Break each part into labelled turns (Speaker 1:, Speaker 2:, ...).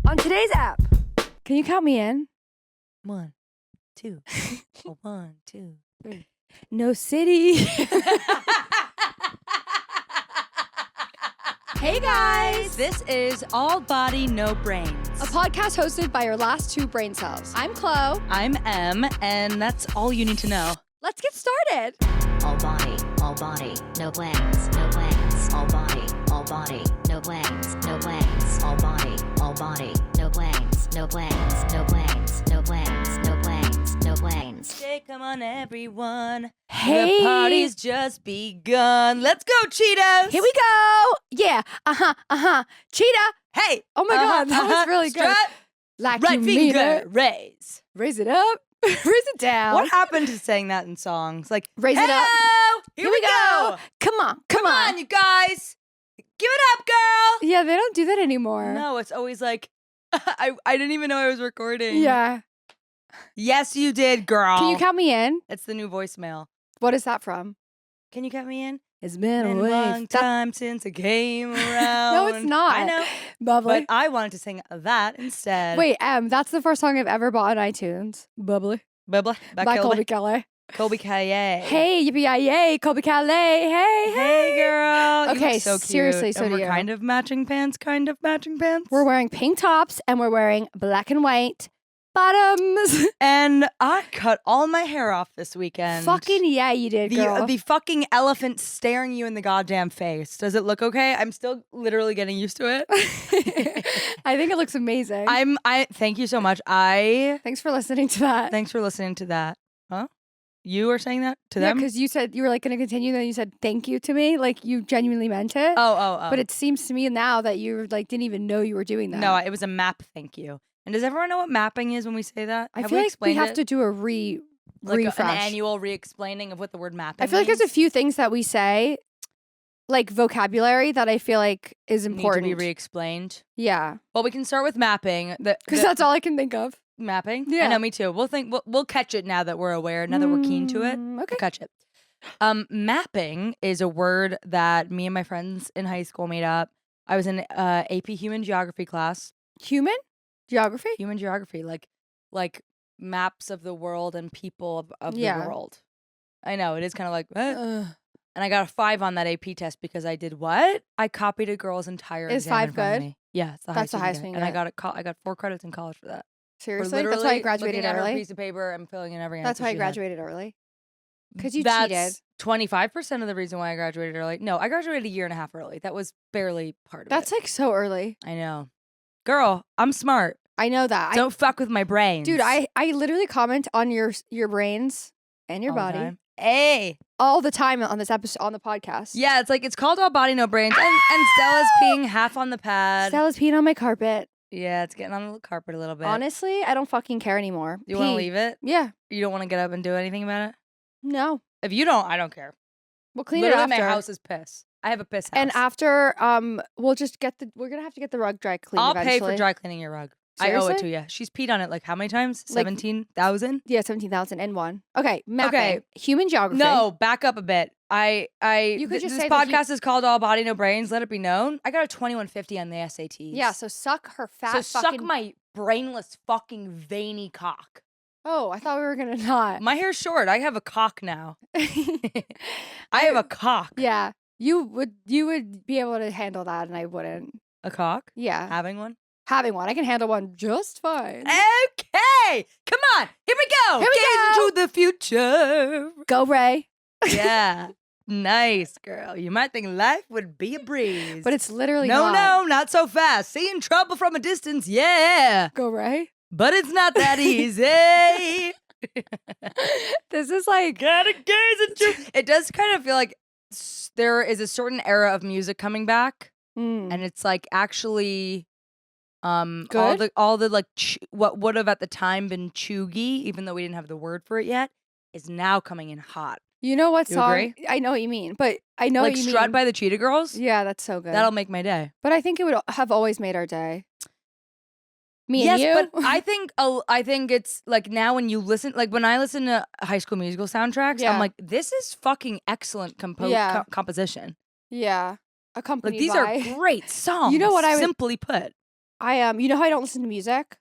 Speaker 1: On today's app, can you count me in?
Speaker 2: 1, 2, 1, 2, 3.
Speaker 1: No city. Hey guys!
Speaker 2: This is All Body, No Brains.
Speaker 1: A podcast hosted by your last two brain cells. I'm Chlo.
Speaker 2: I'm Em, and that's all you need to know.
Speaker 1: Let's get started.
Speaker 3: All body, no brains, no brains. All body, no brains, no brains. All body, no brains, no brains, no brains, no brains, no brains, no brains.
Speaker 2: Hey, come on, everyone.
Speaker 1: Hey.
Speaker 2: The party's just begun. Let's go, Cheetos.
Speaker 1: Here we go. Yeah. Cheetah.
Speaker 2: Hey.
Speaker 1: Oh my God, that was really good.
Speaker 2: Strut.
Speaker 1: Like
Speaker 2: Right
Speaker 1: you mean
Speaker 2: finger,
Speaker 1: it.
Speaker 2: raise.
Speaker 1: Raise it up. Raise it down.
Speaker 2: What happened to saying that in songs? Like,
Speaker 1: Raise it up.
Speaker 2: "Hello, Here we go.
Speaker 1: Come on.
Speaker 2: Come on, you guys. Give it up, girl.
Speaker 1: Yeah, they don't do that anymore.
Speaker 2: No, it's always like, I didn't even know I was recording.
Speaker 1: Yeah.
Speaker 2: Yes, you did, girl.
Speaker 1: Can you count me in?
Speaker 2: It's the new voicemail.
Speaker 1: What is that from?
Speaker 2: Can you count me in?
Speaker 1: It's
Speaker 2: Been a long time since I came around.
Speaker 1: No, it's not.
Speaker 2: I know.
Speaker 1: Bubbly.
Speaker 2: But I wanted to sing that instead.
Speaker 1: Wait, that's the first song I've ever bought on iTunes. Bubbly.
Speaker 2: Bubba.
Speaker 1: By Colby Kelly.
Speaker 2: Colby Kelly.
Speaker 1: Hey, yippee-yay, Colby Kelly. Hey,
Speaker 2: Hey, girl. You
Speaker 1: Okay,
Speaker 2: look so cute.
Speaker 1: seriously, so
Speaker 2: and
Speaker 1: do
Speaker 2: we're
Speaker 1: you.
Speaker 2: kind of matching pants.
Speaker 1: We're wearing pink tops and we're wearing black and white bottoms.
Speaker 2: And I cut all my hair off this weekend.
Speaker 1: Fucking yeah, you did, girl.
Speaker 2: The fucking elephant staring you in the goddamn face. Does it look okay? I'm still literally getting used to it.
Speaker 1: I think it looks amazing.
Speaker 2: I thank you so much.
Speaker 1: Thanks for listening to that.
Speaker 2: Thanks for listening to that. Huh? You were saying that to
Speaker 1: Yeah,
Speaker 2: them?
Speaker 1: because you said you were like going to continue, then you said thank you to me, like you genuinely meant it.
Speaker 2: Oh.
Speaker 1: But it seems to me now that you like didn't even know you were doing that.
Speaker 2: No, it was a map, thank you. And does everyone know what mapping is when we say that?
Speaker 1: I
Speaker 2: Have
Speaker 1: feel like we
Speaker 2: explained
Speaker 1: have
Speaker 2: it?
Speaker 1: to do a
Speaker 2: like
Speaker 1: refresh.
Speaker 2: an annual re-explaining of what the word mapping
Speaker 1: I feel like there's a
Speaker 2: means?
Speaker 1: few things that we say, like vocabulary, that I feel like is important.
Speaker 2: Need to be re-explained.
Speaker 1: Yeah,
Speaker 2: Well, we can start with mapping.
Speaker 1: because that's all I can think of.
Speaker 2: mapping.
Speaker 1: Yeah.
Speaker 2: I know, me too. We'll catch it now that we're aware. Now that we're keen to it,
Speaker 1: Okay.
Speaker 2: we'll catch it. Mapping is a word that me and my friends in high school made up. I was in AP Human Geography class.
Speaker 1: Human geography.
Speaker 2: Human Geography, like maps of the world and people of
Speaker 1: Yeah.
Speaker 2: the world. I know, it is kind of like, what?
Speaker 1: Ugh.
Speaker 2: And I got a 5 on that AP test because I did what? I copied a girl's entire
Speaker 1: Is
Speaker 2: exam
Speaker 1: 5
Speaker 2: in front of
Speaker 1: good?
Speaker 2: me. Yeah, it's the
Speaker 1: That's the
Speaker 2: highest
Speaker 1: highest
Speaker 2: you
Speaker 1: we
Speaker 2: can
Speaker 1: can
Speaker 2: get. And
Speaker 1: get.
Speaker 2: I got 4 credits in college for that.
Speaker 1: Seriously, that's why you graduated
Speaker 2: looking at her
Speaker 1: early.
Speaker 2: piece of paper and filling in every answer.
Speaker 1: That's why I
Speaker 2: she had.
Speaker 1: graduated early. Because you
Speaker 2: That's
Speaker 1: cheated.
Speaker 2: 25% of the reason why I graduated early. No, I graduated a year and a half early. That was barely part of
Speaker 1: That's
Speaker 2: it.
Speaker 1: like so early.
Speaker 2: I know. Girl, I'm smart.
Speaker 1: I know that.
Speaker 2: Don't fuck with my brains.
Speaker 1: Dude, I literally comment on your brains and your
Speaker 2: All the
Speaker 1: body
Speaker 2: time. Hey.
Speaker 1: all the time on this episode on the podcast.
Speaker 2: Yeah, it's called All Body, No Brains. And Stella's peeing half on the pad.
Speaker 1: Stella's peeing on my carpet.
Speaker 2: Yeah, it's getting on the carpet a little bit.
Speaker 1: Honestly, I don't fucking care anymore.
Speaker 2: You want to
Speaker 1: Pee.
Speaker 2: leave it?
Speaker 1: Yeah.
Speaker 2: You don't want to get up and do anything about it?
Speaker 1: No.
Speaker 2: If you don't, I don't care.
Speaker 1: We'll clean
Speaker 2: Literally,
Speaker 1: it after.
Speaker 2: my house is piss. I have a piss house.
Speaker 1: And after, we'll just we're gonna have to get the rug dry cleaned
Speaker 2: I'll
Speaker 1: eventually.
Speaker 2: pay for dry cleaning your rug. I owe it
Speaker 1: Seriously?
Speaker 2: to you. She's peed on it like how many times?
Speaker 1: Like-
Speaker 2: 17,000?
Speaker 1: Yeah, 17,001. Okay, mapping.
Speaker 2: Okay.
Speaker 1: Human geography.
Speaker 2: No, back up a bit.
Speaker 1: You could just
Speaker 2: this
Speaker 1: say that
Speaker 2: podcast is called All Body No Brains. Let it be known. I got a 2150 on the SATs.
Speaker 1: Yeah, so suck her fat
Speaker 2: so
Speaker 1: fucking...
Speaker 2: suck my brainless fucking veiny cock.
Speaker 1: Oh, I thought we were gonna not.
Speaker 2: My hair's short. I have a cock now. I have a cock.
Speaker 1: Yeah, you would be able to handle that, and I wouldn't.
Speaker 2: A cock?
Speaker 1: Yeah,
Speaker 2: Having one?
Speaker 1: having one, I can handle one just fine.
Speaker 2: Okay. Come on. Here we go.
Speaker 1: Here we
Speaker 2: Gaze
Speaker 1: go.
Speaker 2: into the future.
Speaker 1: Go, Ray.
Speaker 2: Yeah. Nice, girl. You might think life would be a breeze.
Speaker 1: But it's literally
Speaker 2: no,
Speaker 1: not.
Speaker 2: not so fast. Seeing trouble from a distance, yeah.
Speaker 1: Go, Ray.
Speaker 2: But it's not that easy.
Speaker 1: This is like
Speaker 2: Gotta gaze into. It does kind of feel like there is a certain era of music coming back, and it's like actually,
Speaker 1: Good?
Speaker 2: all the like what would have at the time been chuggy, even though we didn't have the word for it yet, is now coming in hot.
Speaker 1: You know what
Speaker 2: You
Speaker 1: song?
Speaker 2: agree?
Speaker 1: I know what you mean, but I know
Speaker 2: Like
Speaker 1: what you
Speaker 2: Strut
Speaker 1: mean.
Speaker 2: by the Cheetah Girls.
Speaker 1: Yeah, that's so good.
Speaker 2: That'll make my day.
Speaker 1: But I think it would have always made our day. Me
Speaker 2: yes,
Speaker 1: and you.
Speaker 2: but I think it's like now when you listen, like when I listen to High School Musical soundtracks,
Speaker 1: Yeah.
Speaker 2: I'm like, this is fucking excellent
Speaker 1: Yeah.
Speaker 2: composition.
Speaker 1: Yeah. Accompanied
Speaker 2: Like these
Speaker 1: by.
Speaker 2: are great songs.
Speaker 1: You know what I would-
Speaker 2: simply put.
Speaker 1: You know how I don't listen to music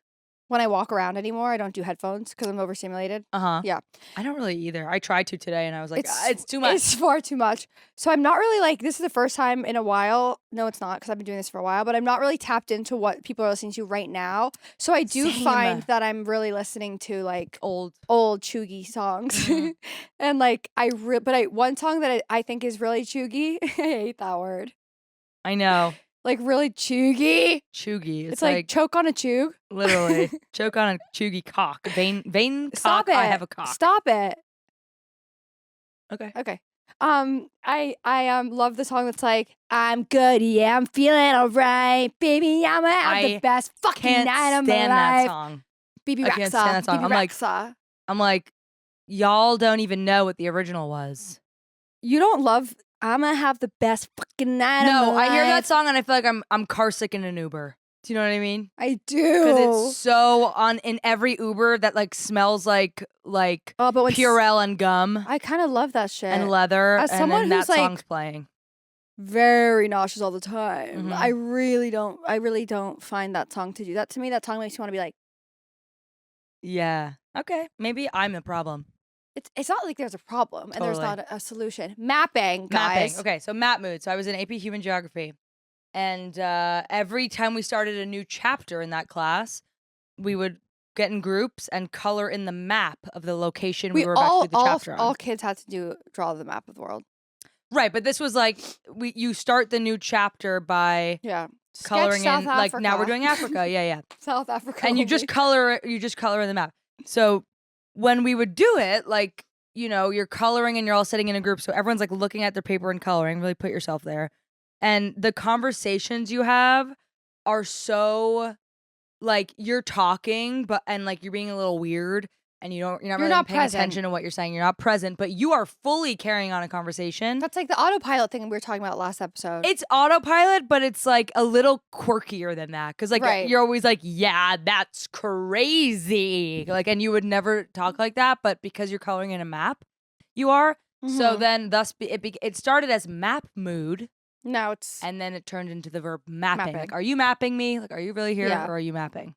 Speaker 1: when I walk around anymore? I don't do headphones because I'm overstimulated. Yeah.
Speaker 2: I don't really either. I tried to today and I was like, it's too much.
Speaker 1: It's far too much. So I'm not really like, this is the first time in a while. No, it's not because I've been doing this for a while, but I'm not really tapped into what people are listening to right now. So I do find that I'm really listening to like old chuggy songs. And like, one song that I think is really chuggy. I hate that word.
Speaker 2: I know.
Speaker 1: Like really chuggy.
Speaker 2: Chuggy.
Speaker 1: It's like choke on a chug.
Speaker 2: Literally. Choke on a chuggy cock. Vein
Speaker 1: Stop
Speaker 2: cock,
Speaker 1: it.
Speaker 2: I have a cock.
Speaker 1: Stop it.
Speaker 2: Okay.
Speaker 1: I love the song that's like, I'm good, yeah, I'm feeling alright. Baby, I'ma have the best fucking night of my life.
Speaker 2: Can't stand that song.
Speaker 1: BB
Speaker 2: I can't stand that song. I'm like, y'all don't even know what the original was.
Speaker 1: You don't love I'ma have the best fucking night of my life.
Speaker 2: No, I hear that song and I feel like I'm car sick in an Uber. Do you know what I mean?
Speaker 1: I do.
Speaker 2: Because it's so in every Uber that like smells like Purell and gum.
Speaker 1: I kind of love that shit.
Speaker 2: And leather.
Speaker 1: As
Speaker 2: and
Speaker 1: someone
Speaker 2: then that
Speaker 1: who's like
Speaker 2: song's playing.
Speaker 1: Very nauseous all the time.
Speaker 2: Mm-hmm.
Speaker 1: I really don't find that song to do that to me. That song makes me want to be like,
Speaker 2: yeah. Okay. Maybe I'm the problem.
Speaker 1: It's not like there's a problem and there's
Speaker 2: Totally.
Speaker 1: not a solution. Mapping, guys.
Speaker 2: Mapping. Okay, so map mood. So I was in AP Human Geography. And every time we started a new chapter in that class, we would get in groups and color in the map of the location we were about to do the chapter on.
Speaker 1: All kids had to draw the map of the world.
Speaker 2: Right, but this was like you start the new chapter by coloring
Speaker 1: Sketch
Speaker 2: in
Speaker 1: South
Speaker 2: like
Speaker 1: Africa.
Speaker 2: now we're doing Africa. Yeah.
Speaker 1: South Africa.
Speaker 2: And you just color in the map. So when we would do it, like, you know, you're coloring and you're all sitting in a group, so everyone's like looking at their paper and coloring. Really put yourself there. And the conversations you have are so like you're talking, and like you're being a little weird, and you're not really paying attention to what you're saying. You're not present, but you are fully carrying on a conversation.
Speaker 1: That's like the autopilot thing we were talking about last episode.
Speaker 2: It's autopilot, but it's like a little quirkier than that. Cause like you're always like, yeah, that's crazy. Like, and you would never talk like that, but because you're coloring in a map, you are. Mm-hmm. So then thus it started as map mood.
Speaker 1: Now it's...
Speaker 2: And then it turned into the verb mapping. Like, are you mapping me? Like, are you really here or are you mapping?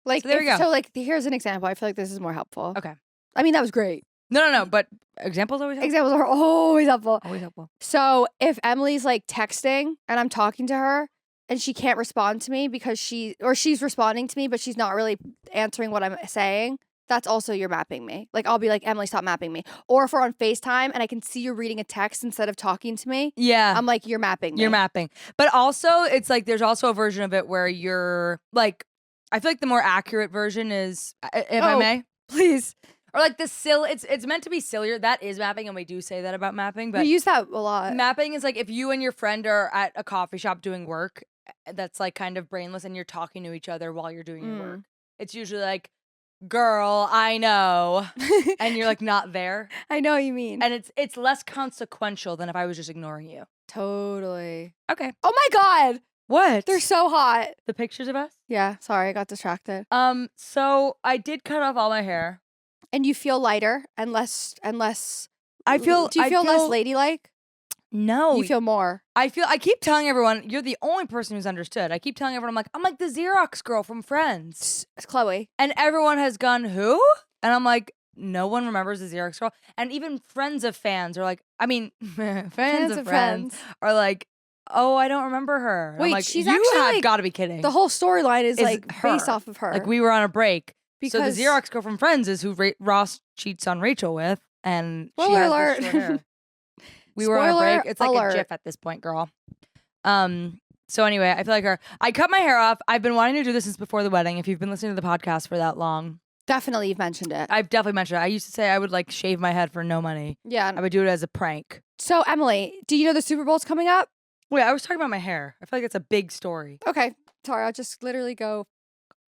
Speaker 1: Like,
Speaker 2: so there we go.
Speaker 1: So like, here's an example. I feel like this is more helpful.
Speaker 2: Okay.
Speaker 1: I mean, that was great.
Speaker 2: No. But examples always helpful.
Speaker 1: Examples are always helpful.
Speaker 2: Always helpful.
Speaker 1: So if Emily's like texting and I'm talking to her and she can't respond to me because she's responding to me, but she's not really answering what I'm saying, that's also you're mapping me. Like, I'll be like, Emily, stop mapping me. Or if we're on FaceTime and I can see you reading a text instead of talking to me.
Speaker 2: Yeah.
Speaker 1: I'm like, you're mapping me.
Speaker 2: You're mapping. But also, it's like, there's also a version of it where you're like, I feel like the more accurate version is, if I may,
Speaker 1: please.
Speaker 2: Or like it's meant to be sillier. That is mapping, and we do say that about mapping. But
Speaker 1: we use that a lot.
Speaker 2: Mapping is like if you and your friend are at a coffee shop doing work that's like kind of brainless and you're talking to each other while you're doing your work. It's usually like, girl, I know. And you're like not there.
Speaker 1: I know what you mean.
Speaker 2: And it's less consequential than if I was just ignoring you.
Speaker 1: Totally.
Speaker 2: Okay.
Speaker 1: Oh my God.
Speaker 2: What?
Speaker 1: They're so hot.
Speaker 2: The pictures of us?
Speaker 1: Yeah. Sorry, I got distracted.
Speaker 2: So I did cut off all my hair.
Speaker 1: And you feel lighter and less
Speaker 2: Do you
Speaker 1: feel less ladylike?
Speaker 2: No.
Speaker 1: You feel more.
Speaker 2: I keep telling everyone, you're the only person who's understood. I keep telling everyone, I'm like the Xerox girl from Friends.
Speaker 1: It's Chloe.
Speaker 2: And everyone has gone, who? And I'm like, no one remembers the Xerox girl. And even friends of fans are like, I mean, fans of friends are like, oh, I don't remember her.
Speaker 1: Wait,
Speaker 2: I'm like,
Speaker 1: she's
Speaker 2: you
Speaker 1: actually
Speaker 2: have
Speaker 1: like,
Speaker 2: got to be kidding.
Speaker 1: The whole storyline is like
Speaker 2: her.
Speaker 1: based off of her.
Speaker 2: Like we were on a break.
Speaker 1: Because
Speaker 2: so the Xerox girl from Friends is who Ross cheats on Rachel with. And
Speaker 1: spoiler
Speaker 2: she has
Speaker 1: alert.
Speaker 2: this short hair. We were on a break. It's like a GIF at this point, girl. So anyway, I feel like I cut my hair off. I've been wanting to do this since before the wedding. If you've been listening to the podcast for that long.
Speaker 1: Definitely you've mentioned it.
Speaker 2: I've definitely mentioned it. I used to say I would like shave my head for no money.
Speaker 1: Yeah.
Speaker 2: I would do it as a prank.
Speaker 1: So Emily, do you know the Super Bowl's coming up?
Speaker 2: Wait, I was talking about my hair. I feel like it's a big story.
Speaker 1: Okay. Sorry, I'll just literally go.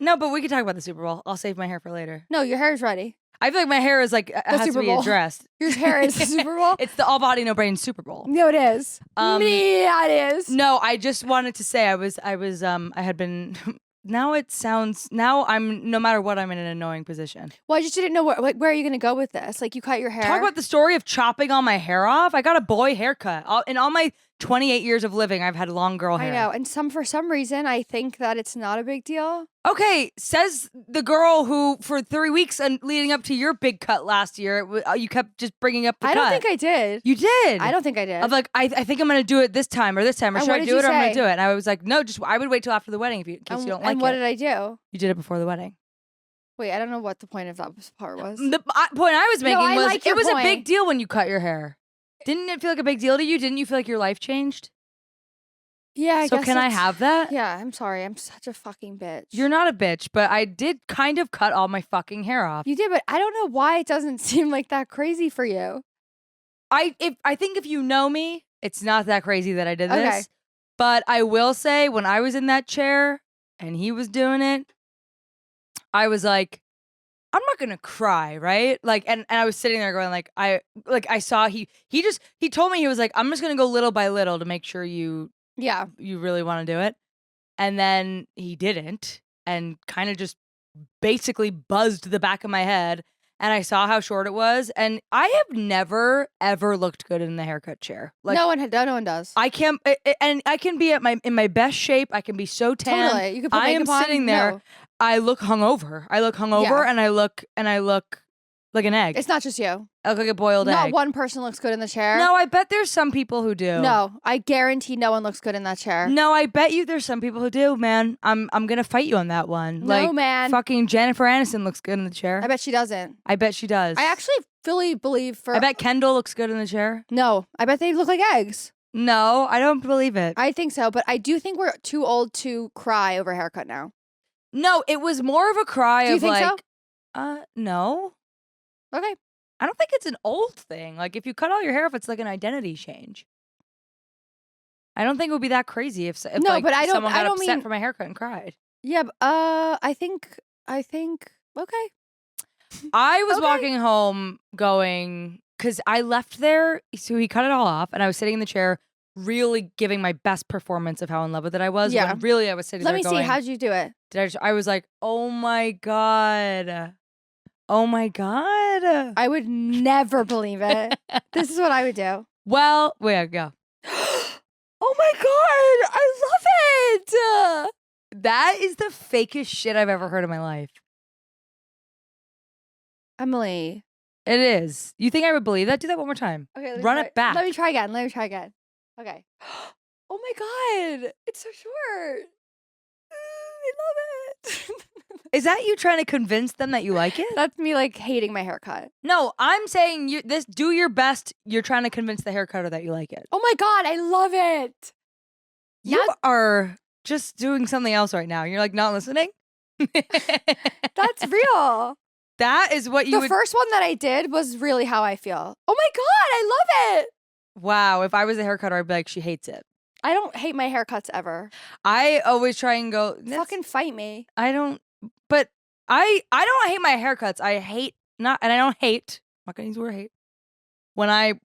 Speaker 2: No, but we can talk about the Super Bowl. I'll save my hair for later.
Speaker 1: No, your hair is ready.
Speaker 2: I feel like my hair is like has
Speaker 1: Super
Speaker 2: to be
Speaker 1: Bowl.
Speaker 2: addressed.
Speaker 1: Your hair is the Super Bowl?
Speaker 2: It's the all body, no brain Super Bowl.
Speaker 1: No, it is. Yeah, it is.
Speaker 2: No, I just wanted to say I had been. Now I'm no matter what, I'm in an annoying position.
Speaker 1: Well, I just didn't know where are you going to go with this? Like you cut your hair.
Speaker 2: Talk about the story of chopping all my hair off. I got a boy haircut. In all my 28 years of living, I've had long girl hair.
Speaker 1: I know. And for some reason, I think that it's not a big deal.
Speaker 2: Okay, says the girl who for 3 weeks and leading up to your big cut last year, you kept just bringing up the cut.
Speaker 1: I don't think I did.
Speaker 2: You did.
Speaker 1: I don't think I did.
Speaker 2: I'm like, I think I'm going to do it this time, or should I do it, or I'm going to do it? And I was like, no, I would wait till after the wedding in case you don't like it.
Speaker 1: And what did I do?
Speaker 2: You did it before the wedding.
Speaker 1: Wait, I don't know what the point of that part was.
Speaker 2: The point I was making was
Speaker 1: like
Speaker 2: it was
Speaker 1: point.
Speaker 2: a big deal when you cut your hair. Didn't it feel like a big deal to you? Didn't you feel like your life changed?
Speaker 1: Yeah, I
Speaker 2: so
Speaker 1: guess
Speaker 2: can I have that?
Speaker 1: Yeah, I'm sorry. I'm such a fucking bitch.
Speaker 2: You're not a bitch, but I did kind of cut all my fucking hair off.
Speaker 1: You did, but I don't know why it doesn't seem like that crazy for you.
Speaker 2: I think if you know me, it's not that crazy that I did this.
Speaker 1: Okay.
Speaker 2: But I will say, when I was in that chair and he was doing it, I was like, I'm not gonna cry, right? Like, and I was sitting there going, I saw he told me, he was like, I'm just gonna go little by little to make sure you really want to do it. And then he didn't, and kind of just basically buzzed the back of my head. And I saw how short it was, and I have never ever looked good in the haircut chair. Like,
Speaker 1: no one does.
Speaker 2: I can't, and I can be in my best shape. I can be so tan.
Speaker 1: Totally, you can put
Speaker 2: I am
Speaker 1: makeup on.
Speaker 2: sitting there.
Speaker 1: No.
Speaker 2: I look hungover.
Speaker 1: Yeah.
Speaker 2: and I look like an egg.
Speaker 1: It's not just you.
Speaker 2: I look like a boiled egg.
Speaker 1: Not one person looks good in the chair.
Speaker 2: No, I bet there's some people who do.
Speaker 1: No, I guarantee no one looks good in that chair.
Speaker 2: No, I bet you there's some people who do, man. I'm gonna fight you on that one.
Speaker 1: No,
Speaker 2: like,
Speaker 1: man.
Speaker 2: Fucking Jennifer Aniston looks good in the chair.
Speaker 1: I bet she doesn't.
Speaker 2: I bet she does.
Speaker 1: I actually fully believe
Speaker 2: I bet Kendall looks good in the chair.
Speaker 1: No, I bet they look like eggs.
Speaker 2: No, I don't believe it.
Speaker 1: I think so, but I do think we're too old to cry over haircut now.
Speaker 2: No, it was more of a cry
Speaker 1: Do you
Speaker 2: of
Speaker 1: think
Speaker 2: like,
Speaker 1: so?
Speaker 2: No.
Speaker 1: Okay.
Speaker 2: I don't think it's an old thing. Like, if you cut all your hair off, it's like an identity change. I don't think it would be that crazy if
Speaker 1: No,
Speaker 2: like,
Speaker 1: but I don't.
Speaker 2: someone got
Speaker 1: I don't
Speaker 2: upset
Speaker 1: mean
Speaker 2: for my haircut and cried.
Speaker 1: Yeah. I think. Okay.
Speaker 2: I was
Speaker 1: Okay.
Speaker 2: walking home going, because I left there, so he cut it all off, and I was sitting in the chair, really giving my best performance of how in love with it I was.
Speaker 1: Yeah.
Speaker 2: When really I was sitting
Speaker 1: Let
Speaker 2: there
Speaker 1: me
Speaker 2: going,
Speaker 1: see. How'd you do it?
Speaker 2: I was like, oh my God. Oh my God.
Speaker 1: I would never believe it. This is what I would do.
Speaker 2: Well, wait, go.
Speaker 1: Oh my God. I love it.
Speaker 2: That is the fakest shit I've ever heard in my life.
Speaker 1: Emily.
Speaker 2: It is. You think I would believe that? Do that one more time.
Speaker 1: Okay.
Speaker 2: Run it back.
Speaker 1: Let me try again. Okay. Oh my God. It's so short. I love it.
Speaker 2: Is that you trying to convince them that you like it?
Speaker 1: That's me like hating my haircut.
Speaker 2: No, I'm saying do your best. You're trying to convince the haircutter that you like it.
Speaker 1: Oh my God. I love it.
Speaker 2: You are just doing something else right now. You're like not listening.
Speaker 1: That's real.
Speaker 2: That is what you
Speaker 1: The first one that I did was really how I feel. Oh my God. I love it.
Speaker 2: Wow. If I was a haircutter, I'd be like, she hates it.
Speaker 1: I don't hate my haircuts ever.
Speaker 2: I always try and go,
Speaker 1: Fucking fight me.
Speaker 2: I don't, but I don't hate my haircuts. I don't hate, I'm not gonna use the word hate, when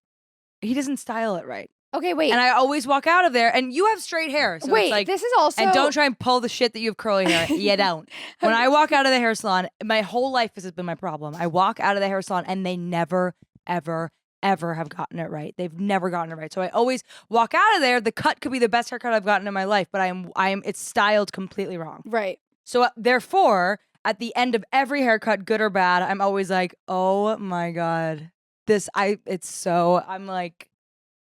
Speaker 2: he doesn't style it right.
Speaker 1: Okay, wait.
Speaker 2: And I always walk out of there, and you have straight hair. So
Speaker 1: wait,
Speaker 2: it's like,
Speaker 1: this is also.
Speaker 2: and don't try and pull the shit that you have curly hair. You don't. When I walk out of the hair salon, my whole life has been my problem. I walk out of the hair salon, and they never, ever, ever have gotten it right. They've never gotten it right. So I always walk out of there. The cut could be the best haircut I've gotten in my life, but it's styled completely wrong.
Speaker 1: Right.
Speaker 2: So therefore, at the end of every haircut, good or bad, I'm always like, oh my God, I'm like,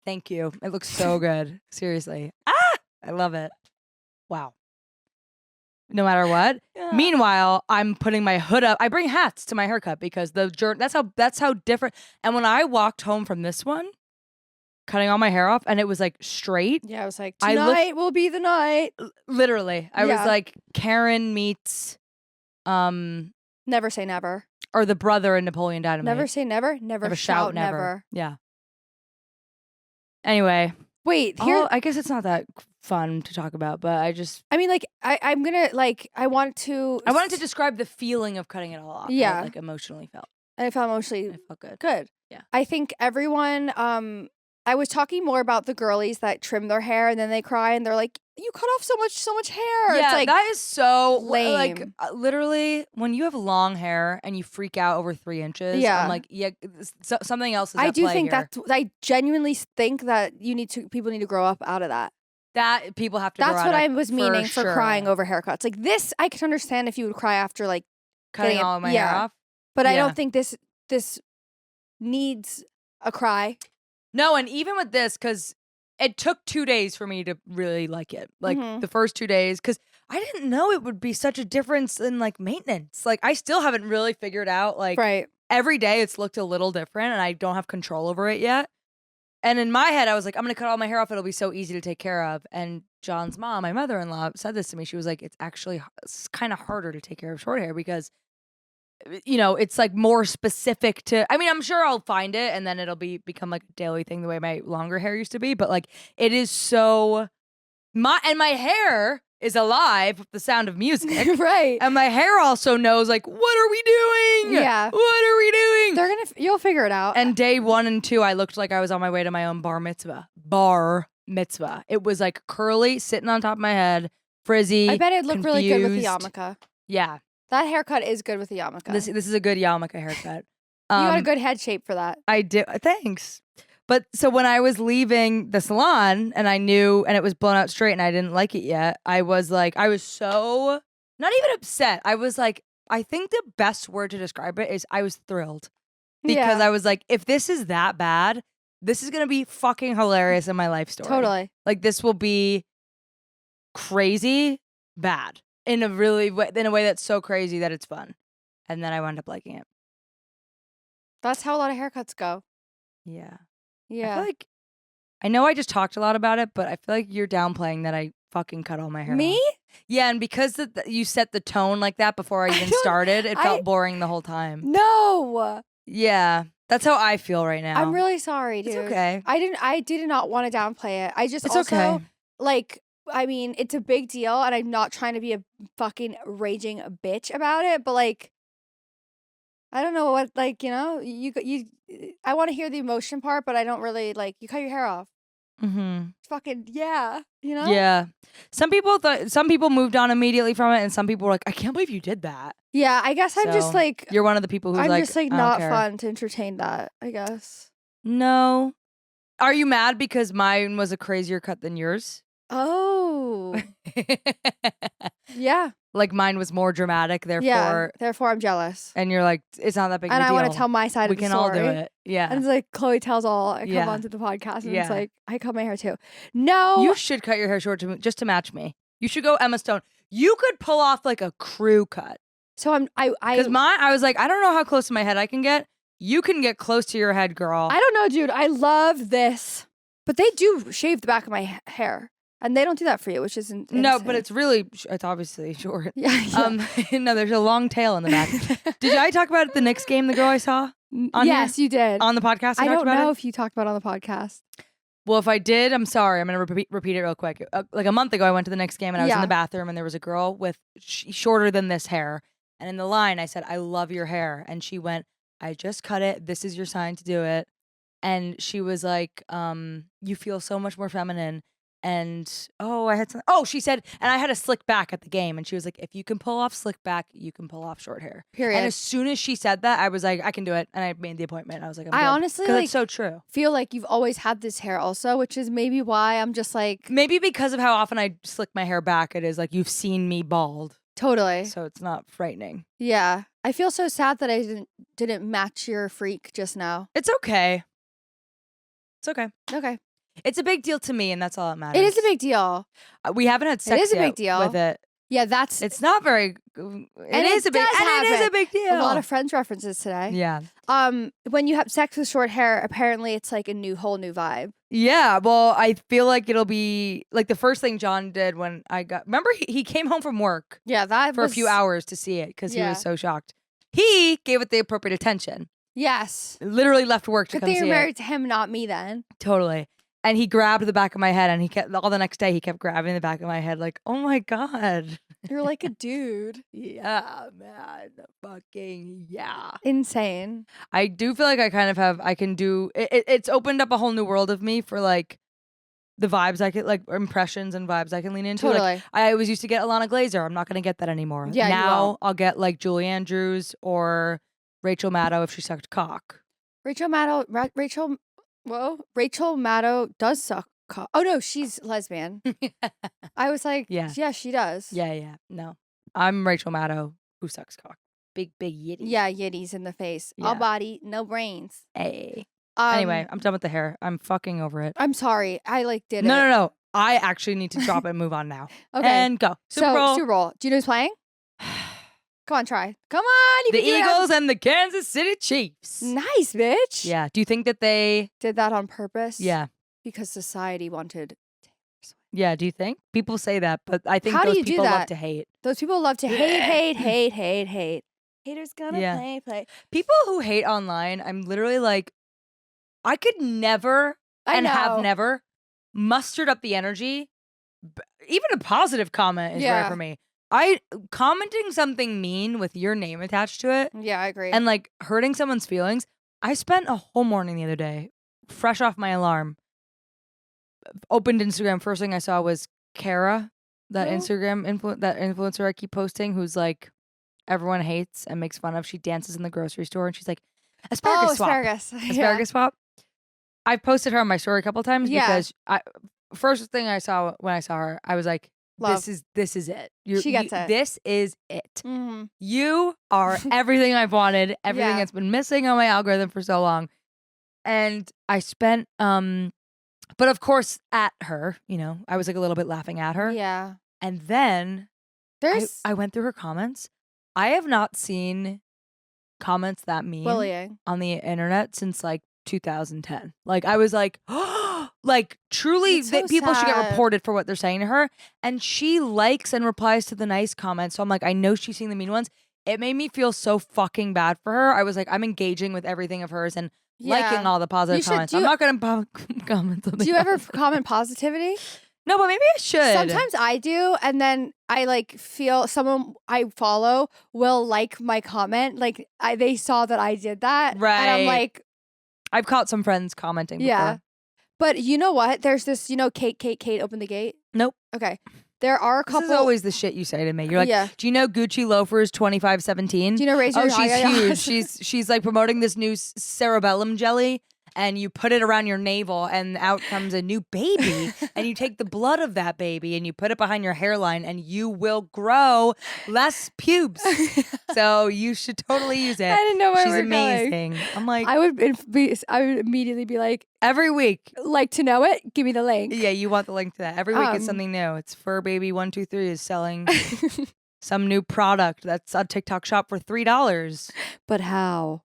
Speaker 2: thank you. It looks so good. Seriously. I love it. Wow. No matter what.
Speaker 1: Yeah.
Speaker 2: Meanwhile, I'm putting my hood up. I bring hats to my haircut because that's how different. And when I walked home from this one, cutting all my hair off, and it was like straight.
Speaker 1: Yeah, I was like, tonight will be the night.
Speaker 2: Literally. I was like Karen meets
Speaker 1: Never say never.
Speaker 2: or the brother in Napoleon Dynamite.
Speaker 1: Never say never. Never shout never.
Speaker 2: Yeah. Anyway.
Speaker 1: Wait, here.
Speaker 2: I guess it's not that fun to talk about, but
Speaker 1: I mean, like, I'm gonna, like, I wanted to
Speaker 2: describe the feeling of cutting it all off.
Speaker 1: Yeah.
Speaker 2: How it, like, emotionally felt.
Speaker 1: And I felt emotionally
Speaker 2: It felt good.
Speaker 1: good.
Speaker 2: Yeah.
Speaker 1: I think everyone, I was talking more about the girlies that trim their hair and then they cry and they're like, you cut off so much hair.
Speaker 2: Yeah,
Speaker 1: it's like,
Speaker 2: that is so
Speaker 1: lame.
Speaker 2: Like literally, when you have long hair and you freak out over 3 inches,
Speaker 1: Yeah.
Speaker 2: I'm like, yeah, something else is
Speaker 1: I
Speaker 2: at
Speaker 1: do
Speaker 2: play
Speaker 1: think
Speaker 2: here.
Speaker 1: I genuinely think that people need to grow up out of that.
Speaker 2: That people have to grow
Speaker 1: That's
Speaker 2: out
Speaker 1: what
Speaker 2: of,
Speaker 1: I was meaning for
Speaker 2: sure.
Speaker 1: crying over haircuts. Like this, I could understand if you would cry after like
Speaker 2: Cutting
Speaker 1: getting
Speaker 2: all of my hair off.
Speaker 1: but I
Speaker 2: Yeah.
Speaker 1: don't think this needs a cry.
Speaker 2: No, and even with this, because it took 2 days for me to really like it. Like
Speaker 1: Mhm.
Speaker 2: the first 2 days, because I didn't know it would be such a difference in like maintenance. Like I still haven't really figured out like
Speaker 1: Right.
Speaker 2: every day it's looked a little different and I don't have control over it yet. And in my head, I was like, I'm going to cut all my hair off. It'll be so easy to take care of. And John's mom, my mother-in-law, said this to me. She was like, it's kind of harder to take care of short hair because, it's like more specific to, I mean, I'm sure I'll find it and then it'll become like a daily thing the way my longer hair used to be. But like, it is so, my hair is alive with the sound of music.
Speaker 1: Right.
Speaker 2: And my hair also knows like, what are we doing?
Speaker 1: Yeah.
Speaker 2: What are we doing?
Speaker 1: You'll figure it out.
Speaker 2: And day 1 and 2, I looked like I was on my way to my own bar mitzvah. It was like curly, sitting on top of my head, frizzy.
Speaker 1: I bet it'd look really good with the
Speaker 2: confused.
Speaker 1: yarmulke.
Speaker 2: Yeah.
Speaker 1: That haircut is good with the yarmulke.
Speaker 2: This is a good yarmulke haircut.
Speaker 1: You got a good head shape for that.
Speaker 2: I do. Thanks. But so when I was leaving the salon and I knew, and it was blown out straight and I didn't like it yet, I was so not even upset. I was like, I think the best word to describe it is I was thrilled. Because I was like, if this is that bad, this is going to be fucking hilarious in my life story.
Speaker 1: Totally.
Speaker 2: Like this will be crazy bad in a way that's so crazy that it's fun. And then I wound up liking it.
Speaker 1: That's how a lot of haircuts go.
Speaker 2: Yeah. I
Speaker 1: Yeah.
Speaker 2: feel like I know I just talked a lot about it, but I feel like you're downplaying that I fucking cut all my hair
Speaker 1: Me?
Speaker 2: off. Yeah, and because you set the tone like that before I even started, it felt boring the whole time.
Speaker 1: No.
Speaker 2: Yeah, that's how I feel right now.
Speaker 1: I'm really sorry, dude.
Speaker 2: It's okay.
Speaker 1: I did not want to downplay it. I just
Speaker 2: It's
Speaker 1: also
Speaker 2: okay.
Speaker 1: like, I mean, it's a big deal and I'm not trying to be a fucking raging bitch about it, but like, I don't know what, like, I want to hear the emotion part, but I don't really like, you cut your hair off.
Speaker 2: Mm-hmm.
Speaker 1: Fucking, yeah,
Speaker 2: Yeah. Some people moved on immediately from it, and some people were like, I can't believe you did that.
Speaker 1: Yeah, I guess I'm just
Speaker 2: So,
Speaker 1: like,
Speaker 2: you're one of the people who's
Speaker 1: I'm
Speaker 2: like,
Speaker 1: just like
Speaker 2: I don't
Speaker 1: not
Speaker 2: care.
Speaker 1: fun to entertain that, I guess.
Speaker 2: No. Are you mad because mine was a crazier cut than yours?
Speaker 1: Oh, yeah.
Speaker 2: Like mine was more dramatic, therefore.
Speaker 1: Yeah, therefore I'm jealous.
Speaker 2: And you're like, it's not that big of a
Speaker 1: And
Speaker 2: deal.
Speaker 1: I want to tell my side
Speaker 2: we
Speaker 1: of the
Speaker 2: can
Speaker 1: story.
Speaker 2: all do it. Yeah.
Speaker 1: And it's like Chloe tells all. I come
Speaker 2: Yeah.
Speaker 1: onto the podcast and
Speaker 2: Yeah.
Speaker 1: it's like I cut my hair too. No,
Speaker 2: You should cut your hair short just to match me. You should go Emma Stone. You could pull off like a crew cut.
Speaker 1: so I
Speaker 2: Because I was like, I don't know how close to my head I can get. You can get close to your head, girl.
Speaker 1: I don't know, dude. I love this, but they do shave the back of my hair, and they don't do that for you, which isn't
Speaker 2: No, but it's obviously short.
Speaker 1: yeah.
Speaker 2: No, there's a long tail in the back. Did I talk about it at the Knicks game, the girl I saw on
Speaker 1: Yes, you did.
Speaker 2: on the podcast?
Speaker 1: I don't know
Speaker 2: it?
Speaker 1: if you talked about it on the podcast.
Speaker 2: Well, if I did, I'm sorry. I'm going to repeat it real quick. Like a month ago, I went to the Knicks game and I was in
Speaker 1: Yeah.
Speaker 2: the bathroom and there was a girl with shorter than this hair. And in the line, I said, I love your hair. And she went, I just cut it. This is your sign to do it. And she was like, you feel so much more feminine. And she said, and I had a slick back at the game. And she was like, if you can pull off slick back, you can pull off short hair.
Speaker 1: Period.
Speaker 2: And as soon as she said that, I was like, I can do it. And I made the appointment. I was like,
Speaker 1: I honestly,
Speaker 2: because
Speaker 1: like,
Speaker 2: it's so true.
Speaker 1: feel like you've always had this hair also, which is maybe why I'm just like
Speaker 2: Maybe because of how often I slick my hair back, it is like you've seen me bald.
Speaker 1: totally.
Speaker 2: So it's not frightening.
Speaker 1: Yeah. I feel so sad that I didn't match your freak just now.
Speaker 2: It's okay. It's okay.
Speaker 1: Okay.
Speaker 2: It's a big deal to me, and that's all that matters.
Speaker 1: It is a big deal.
Speaker 2: We haven't had sex
Speaker 1: is a
Speaker 2: yet
Speaker 1: big deal.
Speaker 2: with it.
Speaker 1: Yeah, that's
Speaker 2: It's not very. It is a big.
Speaker 1: does
Speaker 2: And it is
Speaker 1: happen.
Speaker 2: a big deal.
Speaker 1: a lot of Friends references today.
Speaker 2: Yeah.
Speaker 1: When you have sex with short hair, apparently it's like a whole new vibe.
Speaker 2: Yeah. Well, I feel like it'll be like the first thing John did when I got. Remember, he came home from work
Speaker 1: Yeah, that
Speaker 2: for
Speaker 1: was
Speaker 2: a few hours to see it because he
Speaker 1: Yeah.
Speaker 2: was so shocked. He gave it the appropriate attention.
Speaker 1: Yes.
Speaker 2: Literally left work to
Speaker 1: Good
Speaker 2: come
Speaker 1: thing
Speaker 2: see
Speaker 1: you're
Speaker 2: it.
Speaker 1: married to him, not me then.
Speaker 2: Totally. And he grabbed the back of my head and he kept all the next day he kept grabbing the back of my head like, oh my God.
Speaker 1: You're like a dude.
Speaker 2: Yeah, man. Fucking yeah.
Speaker 1: Insane.
Speaker 2: I do feel like I kind of have, I can do, it's opened up a whole new world of me for like the vibes I could, like impressions and vibes I can lean into.
Speaker 1: Totally.
Speaker 2: Like I always used to get Alana Glazer. I'm not going to get that anymore.
Speaker 1: Yeah, you
Speaker 2: now
Speaker 1: won't.
Speaker 2: I'll get like Julie Andrews or Rachel Maddow if she sucked cock.
Speaker 1: Rachel Maddow does suck cock. Oh no, she's lesbian. I was like,
Speaker 2: Yeah.
Speaker 1: yeah, she does.
Speaker 2: Yeah. No. I'm Rachel Maddow who sucks cock. Big yitty.
Speaker 1: Yeah, yitties in the face.
Speaker 2: Yeah.
Speaker 1: All body, no brains.
Speaker 2: Hey. Anyway, I'm done with the hair. I'm fucking over it.
Speaker 1: I'm sorry. I like did it.
Speaker 2: No. I actually need to drop it and move on now.
Speaker 1: Okay.
Speaker 2: And go. Super Bowl.
Speaker 1: Super Bowl. Do you know who's playing? Come on, try. Come on. You
Speaker 2: The
Speaker 1: can do it.
Speaker 2: Eagles and the Kansas City Chiefs.
Speaker 1: Nice, bitch.
Speaker 2: Yeah. Do you think that they...
Speaker 1: Did that on purpose?
Speaker 2: Yeah.
Speaker 1: Because society wanted.
Speaker 2: Yeah, do you think? People say that, but I think
Speaker 1: How do
Speaker 2: those
Speaker 1: you do
Speaker 2: people love
Speaker 1: that?
Speaker 2: to hate.
Speaker 1: Those people love to hate. Haters gonna play.
Speaker 2: People who hate online, I'm literally like, I could never
Speaker 1: I know.
Speaker 2: have never mustered up the energy. Even a positive comment is rare for me. Commenting something mean with your name attached to it
Speaker 1: Yeah, I agree.
Speaker 2: and like hurting someone's feelings. I spent a whole morning the other day, fresh off my alarm, opened Instagram. First thing I saw was Kara, that
Speaker 1: Oh.
Speaker 2: that influencer I keep posting, who's like everyone hates and makes fun of. She dances in the grocery store and she's like, asparagus swap. Asparagus swap. I've posted her on my story a couple times because first thing I saw when I saw her, I was like,
Speaker 1: Love.
Speaker 2: this is it.
Speaker 1: She gets it.
Speaker 2: This is it.
Speaker 1: Mm-hmm.
Speaker 2: You are everything I've wanted, everything
Speaker 1: Yeah.
Speaker 2: that's been missing on my algorithm for so long. And I spent but of course at her, I was like a little bit laughing at her.
Speaker 1: Yeah.
Speaker 2: And then I went through her comments. I have not seen comments that mean
Speaker 1: bullying
Speaker 2: on the internet since like 2010. Like I was like, like truly
Speaker 1: It's so
Speaker 2: people should get
Speaker 1: sad.
Speaker 2: reported for what they're saying to her. And she likes and replies to the nice comments. So I'm like, I know she's seeing the mean ones. It made me feel so fucking bad for her. I was like, I'm engaging with everything of hers and liking all the positive comments. I'm not going to comment on
Speaker 1: Do you ever comment positivity?
Speaker 2: No, but maybe I should.
Speaker 1: Sometimes I do, and then I like feel someone I follow will like my comment. Like they saw that I did that,
Speaker 2: Right.
Speaker 1: And I'm like,
Speaker 2: I've caught some friends commenting
Speaker 1: yeah.
Speaker 2: before.
Speaker 1: But you know what? There's this, Kate, open the gate.
Speaker 2: Nope.
Speaker 1: Okay. There are a couple.
Speaker 2: This is always the shit you say to me. You're like,
Speaker 1: Yeah.
Speaker 2: do you know Gucci loafers 2517?
Speaker 1: Do you know Razor?
Speaker 2: Oh, she's huge. She's like promoting this new cerebellum jelly, and you put it around your navel, and out comes a new baby. And you take the blood of that baby and you put it behind your hairline, and you will grow less pubes. So you should totally use it.
Speaker 1: I didn't know where
Speaker 2: She's
Speaker 1: we were going.
Speaker 2: amazing. I'm like,
Speaker 1: I would immediately be like
Speaker 2: every week.
Speaker 1: Like to know it? Give me the link.
Speaker 2: Yeah, you want the link to that. Every week it's something new. It's Fur Baby 123 is selling some new product that's on TikTok shop for $3.
Speaker 1: But how?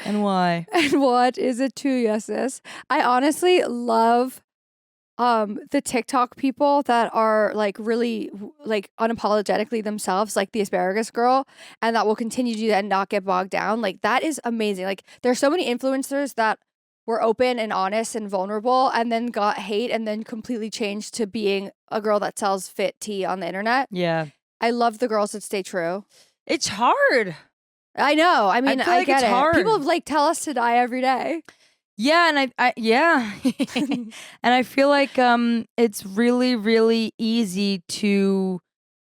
Speaker 2: And why?
Speaker 1: And what is it to you, sis? I honestly love the TikTok people that are like really like unapologetically themselves, like the asparagus girl, and that will continue to do that and not get bogged down. Like that is amazing. Like there's so many influencers that were open and honest and vulnerable and then got hate and then completely changed to being a girl that sells fit tea on the internet.
Speaker 2: Yeah.
Speaker 1: I love the girls that stay true.
Speaker 2: It's hard.
Speaker 1: I know. I mean,
Speaker 2: feel
Speaker 1: I
Speaker 2: like
Speaker 1: get
Speaker 2: it's
Speaker 1: it.
Speaker 2: hard.
Speaker 1: People like tell us to die every day.
Speaker 2: Yeah, and I yeah. And I feel like it's really, really easy to,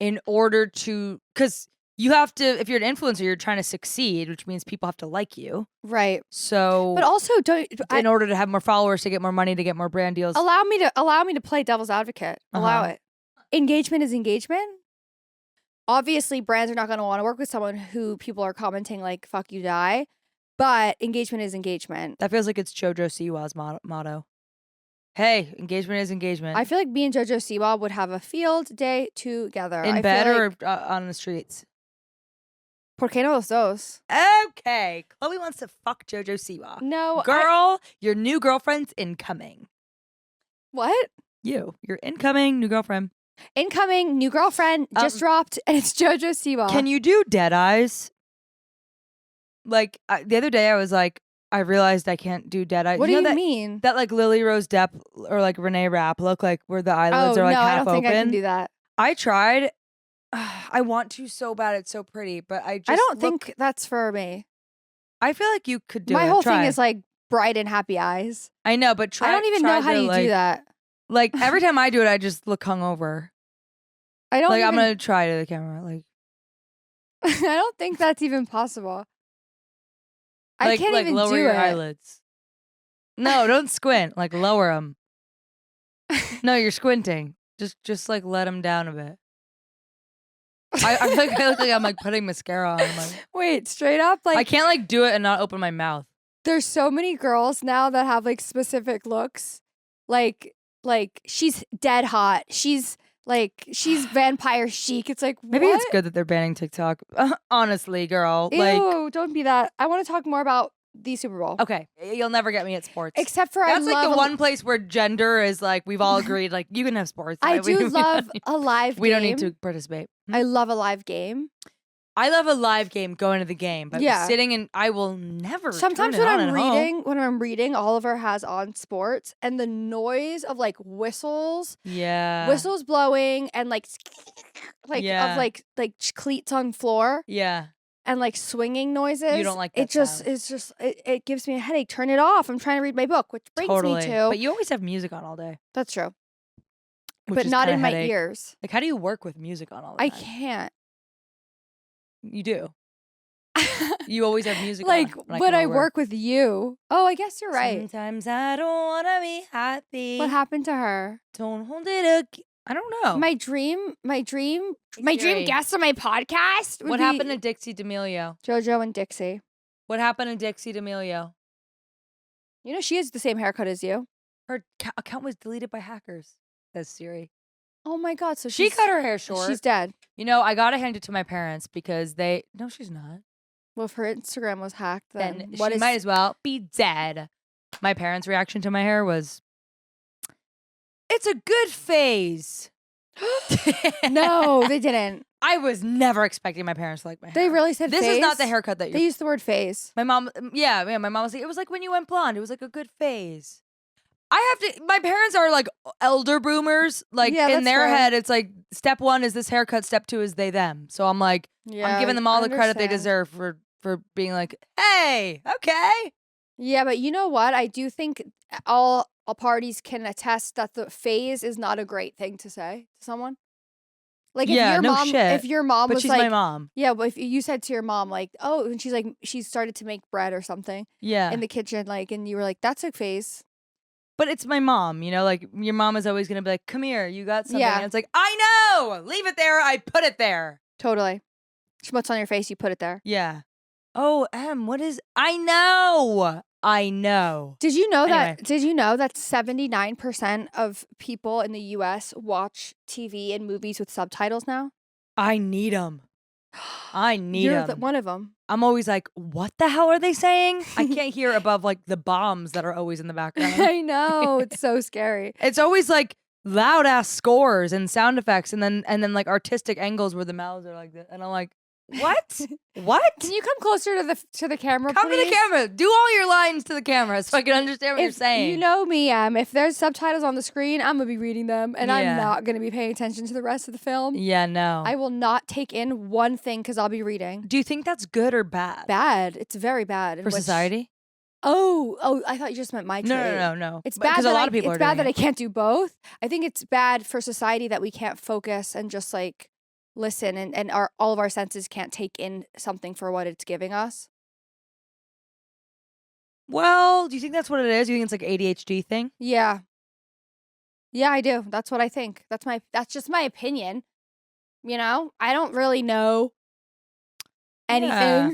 Speaker 2: in order to, because you have to, if you're an influencer, you're trying to succeed, which means people have to like you.
Speaker 1: Right.
Speaker 2: So
Speaker 1: But also
Speaker 2: in order to have more followers, to get more money, to get more brand deals.
Speaker 1: allow me to play devil's advocate. Allow it. Engagement is engagement. Obviously, brands are not going to want to work with someone who people are commenting like "fuck you, die," but engagement is engagement.
Speaker 2: That feels like it's JoJo Siwa's motto. Hey, engagement is engagement.
Speaker 1: I feel like me and JoJo Siwa would have a field day together.
Speaker 2: In
Speaker 1: I
Speaker 2: bed
Speaker 1: feel
Speaker 2: or
Speaker 1: like,
Speaker 2: on the streets?
Speaker 1: ¿Por qué no los dos?
Speaker 2: Okay, Chloe wants to fuck JoJo Siwa.
Speaker 1: No,
Speaker 2: Girl, your new girlfriend's incoming.
Speaker 1: What?
Speaker 2: Your incoming new girlfriend.
Speaker 1: Incoming new girlfriend just dropped, and it's JoJo Siwa.
Speaker 2: Can you do dead eyes? Like the other day, I was like, I realized I can't do dead eyes.
Speaker 1: What do you
Speaker 2: that,
Speaker 1: mean?
Speaker 2: That like Lily Rose Depp or like Renee Rapp look like where the eyelids
Speaker 1: Oh
Speaker 2: are like
Speaker 1: no,
Speaker 2: half
Speaker 1: I don't think
Speaker 2: open.
Speaker 1: I can do that.
Speaker 2: I tried. I want to so bad. It's so pretty, but I
Speaker 1: don't think that's for me.
Speaker 2: I feel like you could do it.
Speaker 1: My whole
Speaker 2: Try.
Speaker 1: thing is like bright and happy eyes.
Speaker 2: I know, but try.
Speaker 1: I don't even know how you do that.
Speaker 2: Like every time I do it, I just look hungover.
Speaker 1: I don't.
Speaker 2: I'm gonna try to the camera. Like
Speaker 1: I don't think that's even possible. I can't even
Speaker 2: lower
Speaker 1: do
Speaker 2: your
Speaker 1: it.
Speaker 2: eyelids. No, don't squint. Like lower them. No, you're squinting. Just like let them down a bit. I feel like I look like I'm like putting mascara on. I'm like,
Speaker 1: wait, straight up, like
Speaker 2: I can't like do it and not open my mouth.
Speaker 1: There's so many girls now that have like specific looks, like she's dead hot. She's vampire chic. It's like
Speaker 2: Maybe
Speaker 1: what?
Speaker 2: it's good that they're banning TikTok. Honestly, girl.
Speaker 1: Ew,
Speaker 2: like,
Speaker 1: don't be that. I want to talk more about the Super Bowl.
Speaker 2: Okay, you'll never get me at sports.
Speaker 1: Except for
Speaker 2: that's like the one place where gender is like we've all agreed like you can have sports.
Speaker 1: I do love a live game.
Speaker 2: We don't need to participate.
Speaker 1: I love a live game.
Speaker 2: I love a live game going to the game, but
Speaker 1: yeah.
Speaker 2: sitting and I will never.
Speaker 1: Sometimes when I'm reading, Oliver has on sports and the noise of like whistles, whistles blowing and like of like cleats on floor, and like swinging noises.
Speaker 2: You don't like that
Speaker 1: it gives me a headache. Turn it off. I'm trying to read my book, which brings me to.
Speaker 2: But you always have music on all day.
Speaker 1: That's true, but not in my ears.
Speaker 2: Like, how do you work with music on all day?
Speaker 1: I can't.
Speaker 2: You do. You always have music
Speaker 1: like
Speaker 2: on.
Speaker 1: But I work with you. Oh, I guess you're right.
Speaker 2: Sometimes I don't want to be happy.
Speaker 1: What happened to her?
Speaker 2: Don't hold it I don't know.
Speaker 1: My dream guest on my podcast.
Speaker 2: What happened to Dixie D'Amelio?
Speaker 1: JoJo and Dixie.
Speaker 2: What happened to Dixie D'Amelio?
Speaker 1: You know, she has the same haircut as you.
Speaker 2: Her account was deleted by hackers, says Siri.
Speaker 1: Oh my God. So
Speaker 2: she cut her hair short.
Speaker 1: She's dead.
Speaker 2: You know, I got to hand it to my parents because no, she's not.
Speaker 1: Well, if her Instagram was hacked, then
Speaker 2: she might as well be dead. My parents' reaction to my hair was, it's a good phase.
Speaker 1: No, they didn't.
Speaker 2: I was never expecting my parents to like my hair.
Speaker 1: They really said
Speaker 2: this
Speaker 1: phase?
Speaker 2: is not the haircut that
Speaker 1: they used the word phase.
Speaker 2: My mom, my mom was like, it was like when you went blonde. It was like a good phase. My parents are like elder boomers. Like in their head, it's like step one is this haircut, step two is they, them. So I'm like, I'm giving them all the credit they deserve for being like, hey, okay.
Speaker 1: Yeah, but you know what? I do think all parties can attest that the phase is not a great thing to say to someone. Like if your mom
Speaker 2: but
Speaker 1: was
Speaker 2: she's
Speaker 1: like,
Speaker 2: my mom.
Speaker 1: Yeah, but if you said to your mom like, oh, and she's like, she started to make bread or something.
Speaker 2: Yeah.
Speaker 1: In the kitchen, like, and you were like, that's a phase.
Speaker 2: But it's my mom, you know, like your mom is always going to be like, come here, you got something.
Speaker 1: Yeah.
Speaker 2: And it's like, I know, leave it there. I put it there.
Speaker 1: Totally. What's on your face, you put it there.
Speaker 2: Yeah. Oh, what is, I know.
Speaker 1: Did you know that 79% of people in the US watch TV and movies with subtitles now?
Speaker 2: I need them.
Speaker 1: You're one of them.
Speaker 2: I'm always like, what the hell are they saying? I can't hear above like the bombs that are always in the background.
Speaker 1: I know. It's so scary.
Speaker 2: It's always like loud ass scores and sound effects and then like artistic angles where the mouths are like that. And I'm like, what? What?
Speaker 1: Can you come closer to the camera,
Speaker 2: Come
Speaker 1: please?
Speaker 2: to the camera. Do all your lines to the camera so I can understand what you're saying.
Speaker 1: You know me, if there's subtitles on the screen, I'm going to be reading them and I'm not going to be paying attention to the rest of the film.
Speaker 2: Yeah, no.
Speaker 1: I will not take in one thing because I'll be reading.
Speaker 2: Do you think that's good or bad?
Speaker 1: Bad. It's very bad.
Speaker 2: For society?
Speaker 1: Oh, I thought you just meant my trade.
Speaker 2: No.
Speaker 1: It's bad
Speaker 2: because a lot of people are doing it.
Speaker 1: It's bad that I can't do both. I think it's bad for society that we can't focus and just like listen and all of our senses can't take in something for what it's giving us.
Speaker 2: Well, do you think that's what it is? Do you think it's like ADHD thing?
Speaker 1: Yeah. Yeah, I do. That's what I think. That's just my opinion. You know, I don't really know anything.
Speaker 2: Yeah.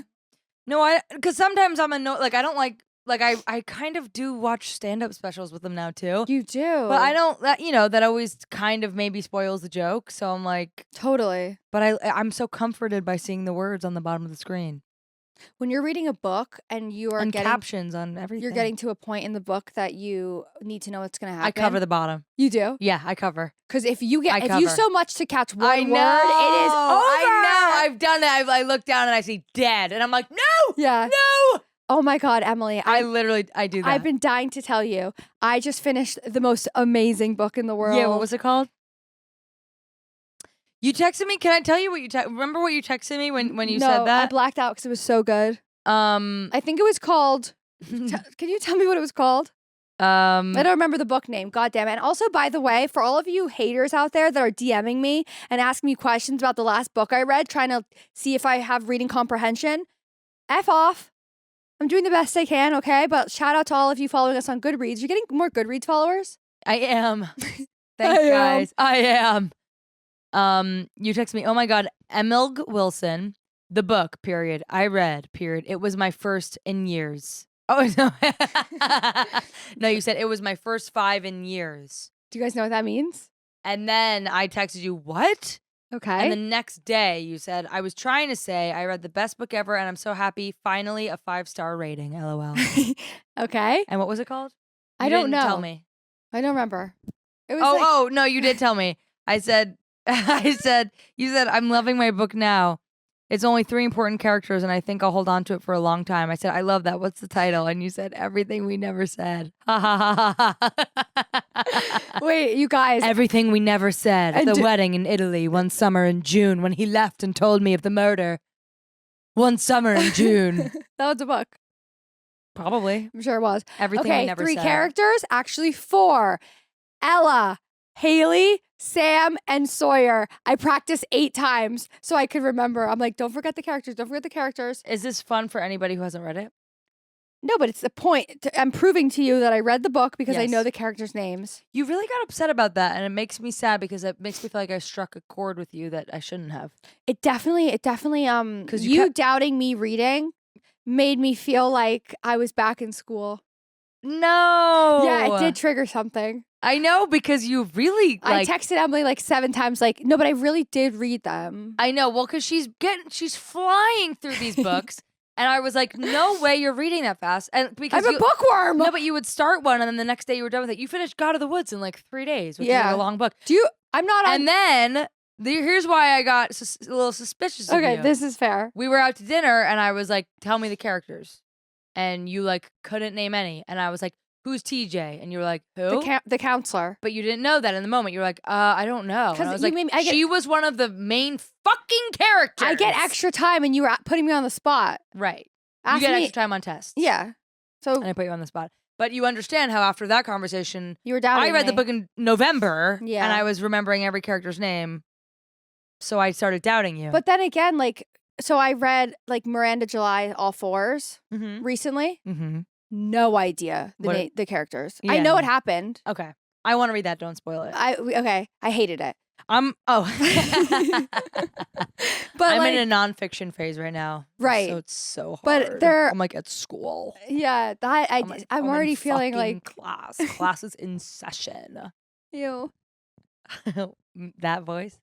Speaker 2: No, because sometimes I'm I don't like I kind of do watch stand-up specials with them now too.
Speaker 1: You do.
Speaker 2: But I don't, that always kind of maybe spoils the joke. So I'm like.
Speaker 1: Totally.
Speaker 2: But I'm so comforted by seeing the words on the bottom of the screen.
Speaker 1: When you're reading a book and you are getting
Speaker 2: captions on everything.
Speaker 1: You're getting to a point in the book that you need to know what's going to happen.
Speaker 2: I cover the bottom.
Speaker 1: You do?
Speaker 2: Yeah, I cover.
Speaker 1: Because if you so much to catch one word, it is over.
Speaker 2: I know. I've done it. I look down and I see dead. And I'm like, no.
Speaker 1: Yeah.
Speaker 2: No.
Speaker 1: Oh my God, Emily.
Speaker 2: I do that.
Speaker 1: I've been dying to tell you. I just finished the most amazing book in the world.
Speaker 2: Yeah, what was it called? You texted me. Can I tell you what you remember what you texted me when you said
Speaker 1: No, I
Speaker 2: that?
Speaker 1: blacked out because it was so good. I think it was called. Can you tell me what it was called? I don't remember the book name. God damn it. And also, by the way, for all of you haters out there that are DMing me and asking me questions about the last book I read, trying to see if I have reading comprehension, F off. I'm doing the best I can, okay? But shout out to all of you following us on Goodreads. You're getting more Goodreads followers?
Speaker 2: I am. Thanks, guys. I am. You text me, oh my God, Emilg Wilson, the book, period. I read, period. It was my first in years. Oh, no. No, you said it was my first 5 in years.
Speaker 1: Do you guys know what that means?
Speaker 2: And then I texted you, what?
Speaker 1: Okay.
Speaker 2: And the next day you said, I was trying to say I read the best book ever and I'm so happy. Finally, a 5-star rating. LOL.
Speaker 1: Okay.
Speaker 2: And what was it called?
Speaker 1: I don't know.
Speaker 2: Tell me.
Speaker 1: I don't remember. It was
Speaker 2: No, you did tell me. I said, you said, I'm loving my book now. It's only 3 important characters and I think I'll hold on to it for a long time. I said, I love that. What's the title? And you said, Everything We Never Said.
Speaker 1: Wait, you guys.
Speaker 2: Everything We Never Said. At the wedding in Italy one summer in June when he left and told me of the murder. One summer in June.
Speaker 1: That was a book.
Speaker 2: Probably.
Speaker 1: I'm sure it was.
Speaker 2: Everything We Never
Speaker 1: 3
Speaker 2: Said.
Speaker 1: characters, actually 4. Ella, Haley, Sam, and Sawyer. I practiced 8 times so I could remember. I'm like, don't forget the characters. Don't forget the characters.
Speaker 2: Is this fun for anybody who hasn't read it?
Speaker 1: No, but it's the point. I'm proving to you that I read the book because I
Speaker 2: Yes.
Speaker 1: know the characters' names.
Speaker 2: You really got upset about that, and it makes me sad because it makes me feel like I struck a chord with you that I shouldn't have.
Speaker 1: It definitely, 'cause you doubting me reading made me feel like I was back in school.
Speaker 2: No.
Speaker 1: Yeah, it did trigger something.
Speaker 2: I know because you really
Speaker 1: I texted Emily like 7 times, like, no, but I really did read them.
Speaker 2: I know. Well, because she's flying through these books. And I was like, no way you're reading that fast. And because
Speaker 1: I'm a bookworm.
Speaker 2: No, but you would start one and then the next day you were done with it. You finished God of the Woods in like 3 days, which is like a long book.
Speaker 1: I'm not on.
Speaker 2: And then here's why I got a little suspicious of you.
Speaker 1: Okay, this is fair.
Speaker 2: We were out to dinner and I was like, tell me the characters. And you like couldn't name any. And I was like, who's TJ? And you were like, who?
Speaker 1: The counselor.
Speaker 2: But you didn't know that in the moment. You were like, I don't know. And I was like, she was one of the main fucking characters.
Speaker 1: I get extra time and you were putting me on the spot.
Speaker 2: Right. You get extra time on tests.
Speaker 1: Yeah. So
Speaker 2: and I put you on the spot. But you understand how after that conversation,
Speaker 1: you were doubting
Speaker 2: I read
Speaker 1: me.
Speaker 2: the book in November.
Speaker 1: Yeah.
Speaker 2: And I was remembering every character's name. So I started doubting you.
Speaker 1: But then again, like, so I read like Miranda July all 4s recently.
Speaker 2: Mm-hmm.
Speaker 1: No idea the characters.
Speaker 2: Yeah.
Speaker 1: I know what happened.
Speaker 2: Okay. I want to read that. Don't spoil it.
Speaker 1: I hated it.
Speaker 2: But I'm
Speaker 1: like,
Speaker 2: in a nonfiction phase right now.
Speaker 1: Right.
Speaker 2: So it's so hard.
Speaker 1: But
Speaker 2: I'm like at school.
Speaker 1: Yeah. I'm already feeling like
Speaker 2: class is in session.
Speaker 1: Ew.
Speaker 2: That voice.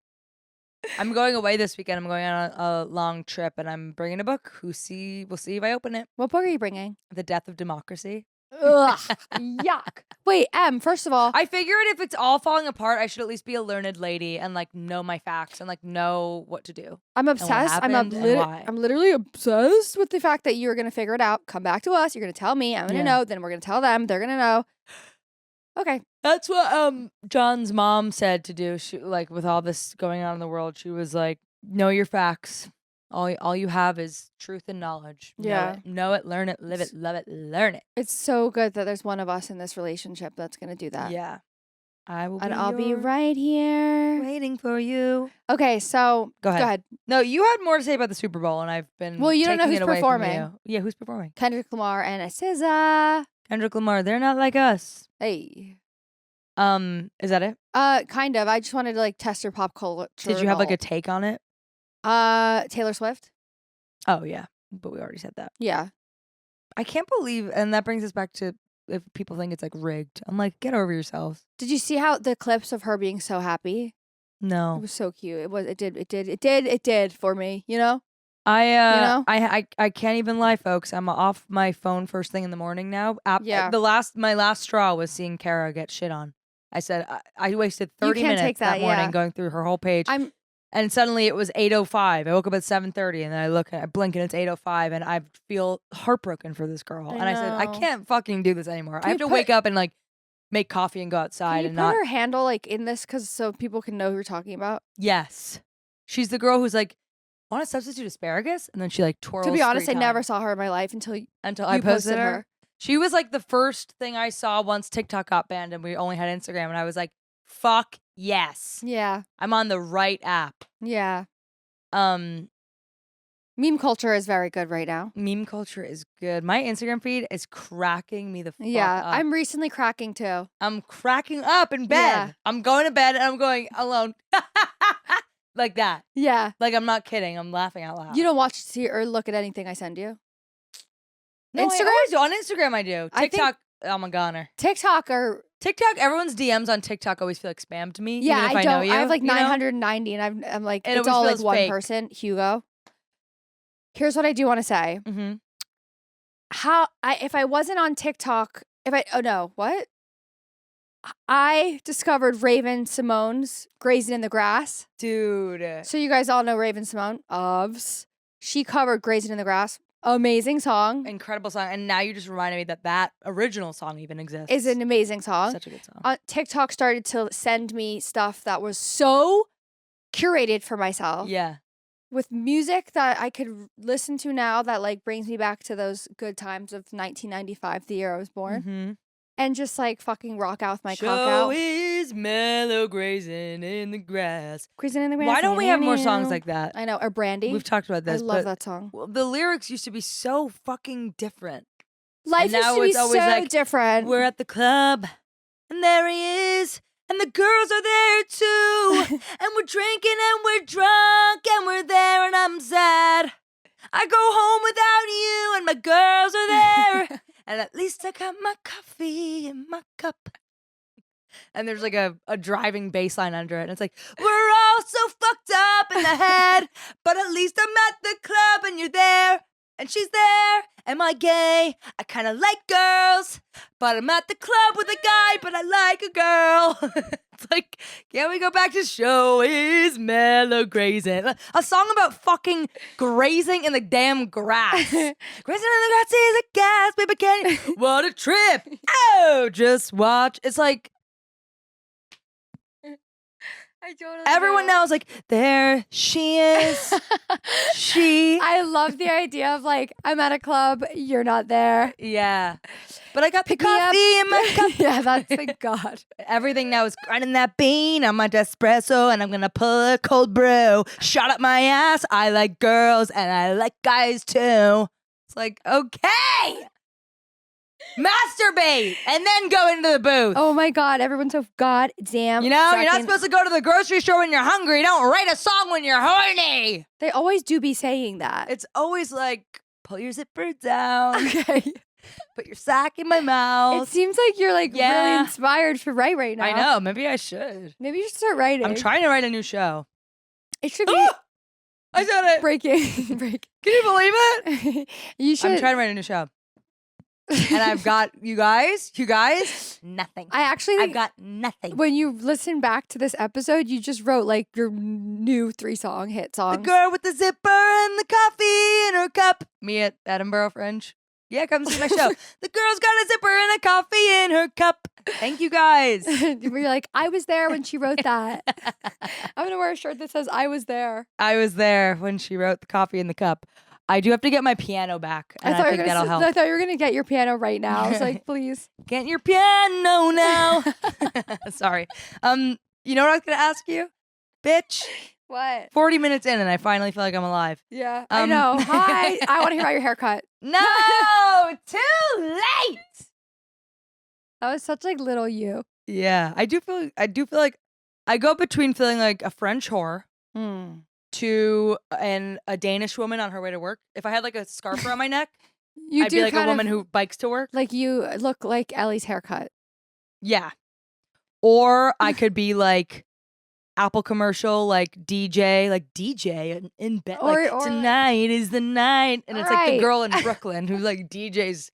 Speaker 2: I'm going away this weekend. I'm going on a long trip and I'm bringing a book. We'll see if I open it.
Speaker 1: What book are you bringing?
Speaker 2: The Death of Democracy.
Speaker 1: Ugh. Yuck. Wait, first of all,
Speaker 2: I figured if it's all falling apart, I should at least be a learned lady and like know my facts and like know what to do.
Speaker 1: I'm obsessed. I'm literally obsessed with the fact that you're gonna figure it out. Come back to us. You're gonna tell me. I'm gonna know. Then we're gonna tell them. They're gonna know. Okay.
Speaker 2: That's what John's mom said to do. She like with all this going on in the world, she was like, know your facts. All you have is truth and knowledge.
Speaker 1: Yeah.
Speaker 2: Know it, learn it, live it, love it, learn it.
Speaker 1: It's so good that there's one of us in this relationship that's going to do that.
Speaker 2: Yeah.
Speaker 1: I'll be right here.
Speaker 2: Waiting for you.
Speaker 1: Okay, so
Speaker 2: go ahead. No, you had more to say about the Super Bowl and I've been
Speaker 1: Well, you don't know who's performing.
Speaker 2: Yeah, who's performing?
Speaker 1: Kendrick Lamar and SZA.
Speaker 2: Kendrick Lamar, they're not like us.
Speaker 1: Hey.
Speaker 2: Is that it?
Speaker 1: Kind of. I just wanted to like test your pop culture.
Speaker 2: Did you have like a take on it?
Speaker 1: Taylor Swift.
Speaker 2: Oh yeah, but we already said that.
Speaker 1: Yeah.
Speaker 2: I can't believe, and that brings us back to if people think it's like rigged. I'm like, get over yourselves.
Speaker 1: Did you see how the clips of her being so happy?
Speaker 2: No.
Speaker 1: It was so cute. It did for me, you know?
Speaker 2: I can't even lie, folks. I'm off my phone first thing in the morning now.
Speaker 1: Yeah.
Speaker 2: My last straw was seeing Kara get shit on. I said I wasted 30 minutes that morning going through her whole page. And suddenly it was 8:05. I woke up at 7:30 and then I blink and it's 8:05 and I feel heartbroken for this girl. I said, I can't fucking do this anymore. I have to wake up and like make coffee and go outside
Speaker 1: Can you put her handle like in this so people can know who you're talking about?
Speaker 2: Yes. She's the girl who's like, want to substitute asparagus? And then she like twirls.
Speaker 1: To be honest, I
Speaker 2: 3
Speaker 1: never
Speaker 2: times.
Speaker 1: saw her in my life until
Speaker 2: I posted her. She was like the first thing I saw once TikTok got banned and we only had Instagram. And I was like, fuck yes.
Speaker 1: Yeah.
Speaker 2: I'm on the right app.
Speaker 1: Yeah.
Speaker 2: Meme
Speaker 1: culture is very good right now.
Speaker 2: Meme culture is good. My Instagram feed is cracking me the fuck
Speaker 1: Yeah,
Speaker 2: up.
Speaker 1: I'm recently cracking too.
Speaker 2: I'm cracking up in bed.
Speaker 1: Yeah.
Speaker 2: I'm going to bed and I'm going alone. Like that.
Speaker 1: Yeah.
Speaker 2: Like I'm not kidding. I'm laughing out loud.
Speaker 1: You don't watch or look at anything I send you?
Speaker 2: No,
Speaker 1: Instagram?
Speaker 2: I always do. On Instagram I do.
Speaker 1: I think-
Speaker 2: TikTok, I'm a goner.
Speaker 1: TikTok or
Speaker 2: TikTok, everyone's DMs on TikTok always feel like spam to me.
Speaker 1: yeah,
Speaker 2: even if
Speaker 1: I
Speaker 2: I
Speaker 1: don't.
Speaker 2: know you.
Speaker 1: I have like
Speaker 2: you know?
Speaker 1: 990, and I'm like,
Speaker 2: It
Speaker 1: it's
Speaker 2: always
Speaker 1: all like
Speaker 2: feels
Speaker 1: one
Speaker 2: fake.
Speaker 1: person, Hugo. Here's what I do want to say.
Speaker 2: Mm-hmm.
Speaker 1: If I wasn't on TikTok, I discovered Raven Simone's Grazing in the Grass.
Speaker 2: Dude.
Speaker 1: So you guys all know Raven Simone. She covered Grazing in the Grass. Amazing song.
Speaker 2: Incredible song. And now you just reminded me that that original song even exists.
Speaker 1: Is an amazing song.
Speaker 2: Such a good song.
Speaker 1: TikTok started to send me stuff that was so curated for myself.
Speaker 2: Yeah.
Speaker 1: With music that I could listen to now that like brings me back to those good times of 1995, the year I was born.
Speaker 2: Mm-hmm.
Speaker 1: And just like fucking rock out with my cock
Speaker 2: Show
Speaker 1: out.
Speaker 2: is mellow grazing in the grass.
Speaker 1: Grazing in the Grass.
Speaker 2: Why don't we have more songs like that?
Speaker 1: I know. Or Brandy.
Speaker 2: We've talked about this.
Speaker 1: I love
Speaker 2: but
Speaker 1: that song.
Speaker 2: Well, the lyrics used to be so fucking different.
Speaker 1: Life
Speaker 2: now
Speaker 1: used to be
Speaker 2: it's always
Speaker 1: so
Speaker 2: like,
Speaker 1: different.
Speaker 2: We're at the club, and there he is, and the girls are there too, and we're drinking and we're drunk and we're there and I'm sad. I go home without you and my girls are there, and at least I got my coffee in my cup. And there's like a driving bass line under it, and it's like, we're all so fucked up in the head, but at least I'm at the club and you're there. And she's there. Am I gay? I kind of like girls, but I'm at the club with a guy, but I like a girl. It's like, can we go back to show is mellow grazing? A song about fucking grazing in the damn grass. Grazing in the grass is a gas, baby, can you? What a trip. Oh, just watch. It's like,
Speaker 1: I totally
Speaker 2: everyone now is like, there she is.
Speaker 1: I love the idea of like, I'm at a club, you're not there.
Speaker 2: Yeah. But I got
Speaker 1: Pick
Speaker 2: the
Speaker 1: me up.
Speaker 2: coffee in my cup.
Speaker 1: Yeah, that's thank God.
Speaker 2: Everything now is grinding that bean on my espresso, and I'm gonna pull a cold brew. Shot up my ass. I like girls and I like guys too. It's like, okay. Masturbate and then go into the booth.
Speaker 1: Oh my God, everyone's so goddamn.
Speaker 2: You know, you're not
Speaker 1: fucking-
Speaker 2: supposed to go to the grocery store when you're hungry. Don't write a song when you're horny.
Speaker 1: They always do be saying that.
Speaker 2: It's always like, pull your zipper down.
Speaker 1: Okay.
Speaker 2: Put your sack in my
Speaker 1: It
Speaker 2: mouth.
Speaker 1: seems like you're like really
Speaker 2: Yeah.
Speaker 1: inspired to write right now.
Speaker 2: I know. Maybe I should.
Speaker 1: Maybe you should start writing.
Speaker 2: I'm trying to write a new show.
Speaker 1: It should be
Speaker 2: I said it.
Speaker 1: breaking.
Speaker 2: Can you believe it?
Speaker 1: You should.
Speaker 2: I'm trying to write a new show. And I've got you guys, nothing.
Speaker 1: I actually
Speaker 2: I've
Speaker 1: think
Speaker 2: got nothing.
Speaker 1: when you listen back to this episode, you just wrote like your new 3-song hit
Speaker 2: The
Speaker 1: song.
Speaker 2: girl with the zipper and the coffee in her cup. Me at Edinburgh Fringe. Yeah, come see my show. The girl's got a zipper and a coffee in her cup. Thank you guys.
Speaker 1: Where you're like, I was there when she wrote that. I'm gonna wear a shirt that says I was there.
Speaker 2: I was there when she wrote the coffee in the cup. I do have to get my piano back, and I think that'll help.
Speaker 1: I thought you were gonna get your piano right now. I was like, please.
Speaker 2: Get your piano now. Sorry. You know what I was gonna ask you? Bitch.
Speaker 1: What?
Speaker 2: 40 minutes in and I finally feel like I'm alive.
Speaker 1: Yeah, I know. Hi. I want to hear about your haircut.
Speaker 2: No, too late.
Speaker 1: That was such like little you.
Speaker 2: Yeah, I do feel like I go between feeling like a French whore to a Danish woman on her way to work. If I had like a scarf around my neck,
Speaker 1: You
Speaker 2: I'd
Speaker 1: do
Speaker 2: be like a
Speaker 1: kind
Speaker 2: woman
Speaker 1: of,
Speaker 2: who bikes to work.
Speaker 1: like you look like Ellie's haircut.
Speaker 2: Yeah. Or I could be like Apple commercial, like DJ in bed. Like,
Speaker 1: Or-
Speaker 2: tonight is the night. And it's like the
Speaker 1: Right.
Speaker 2: girl in Brooklyn who like DJs,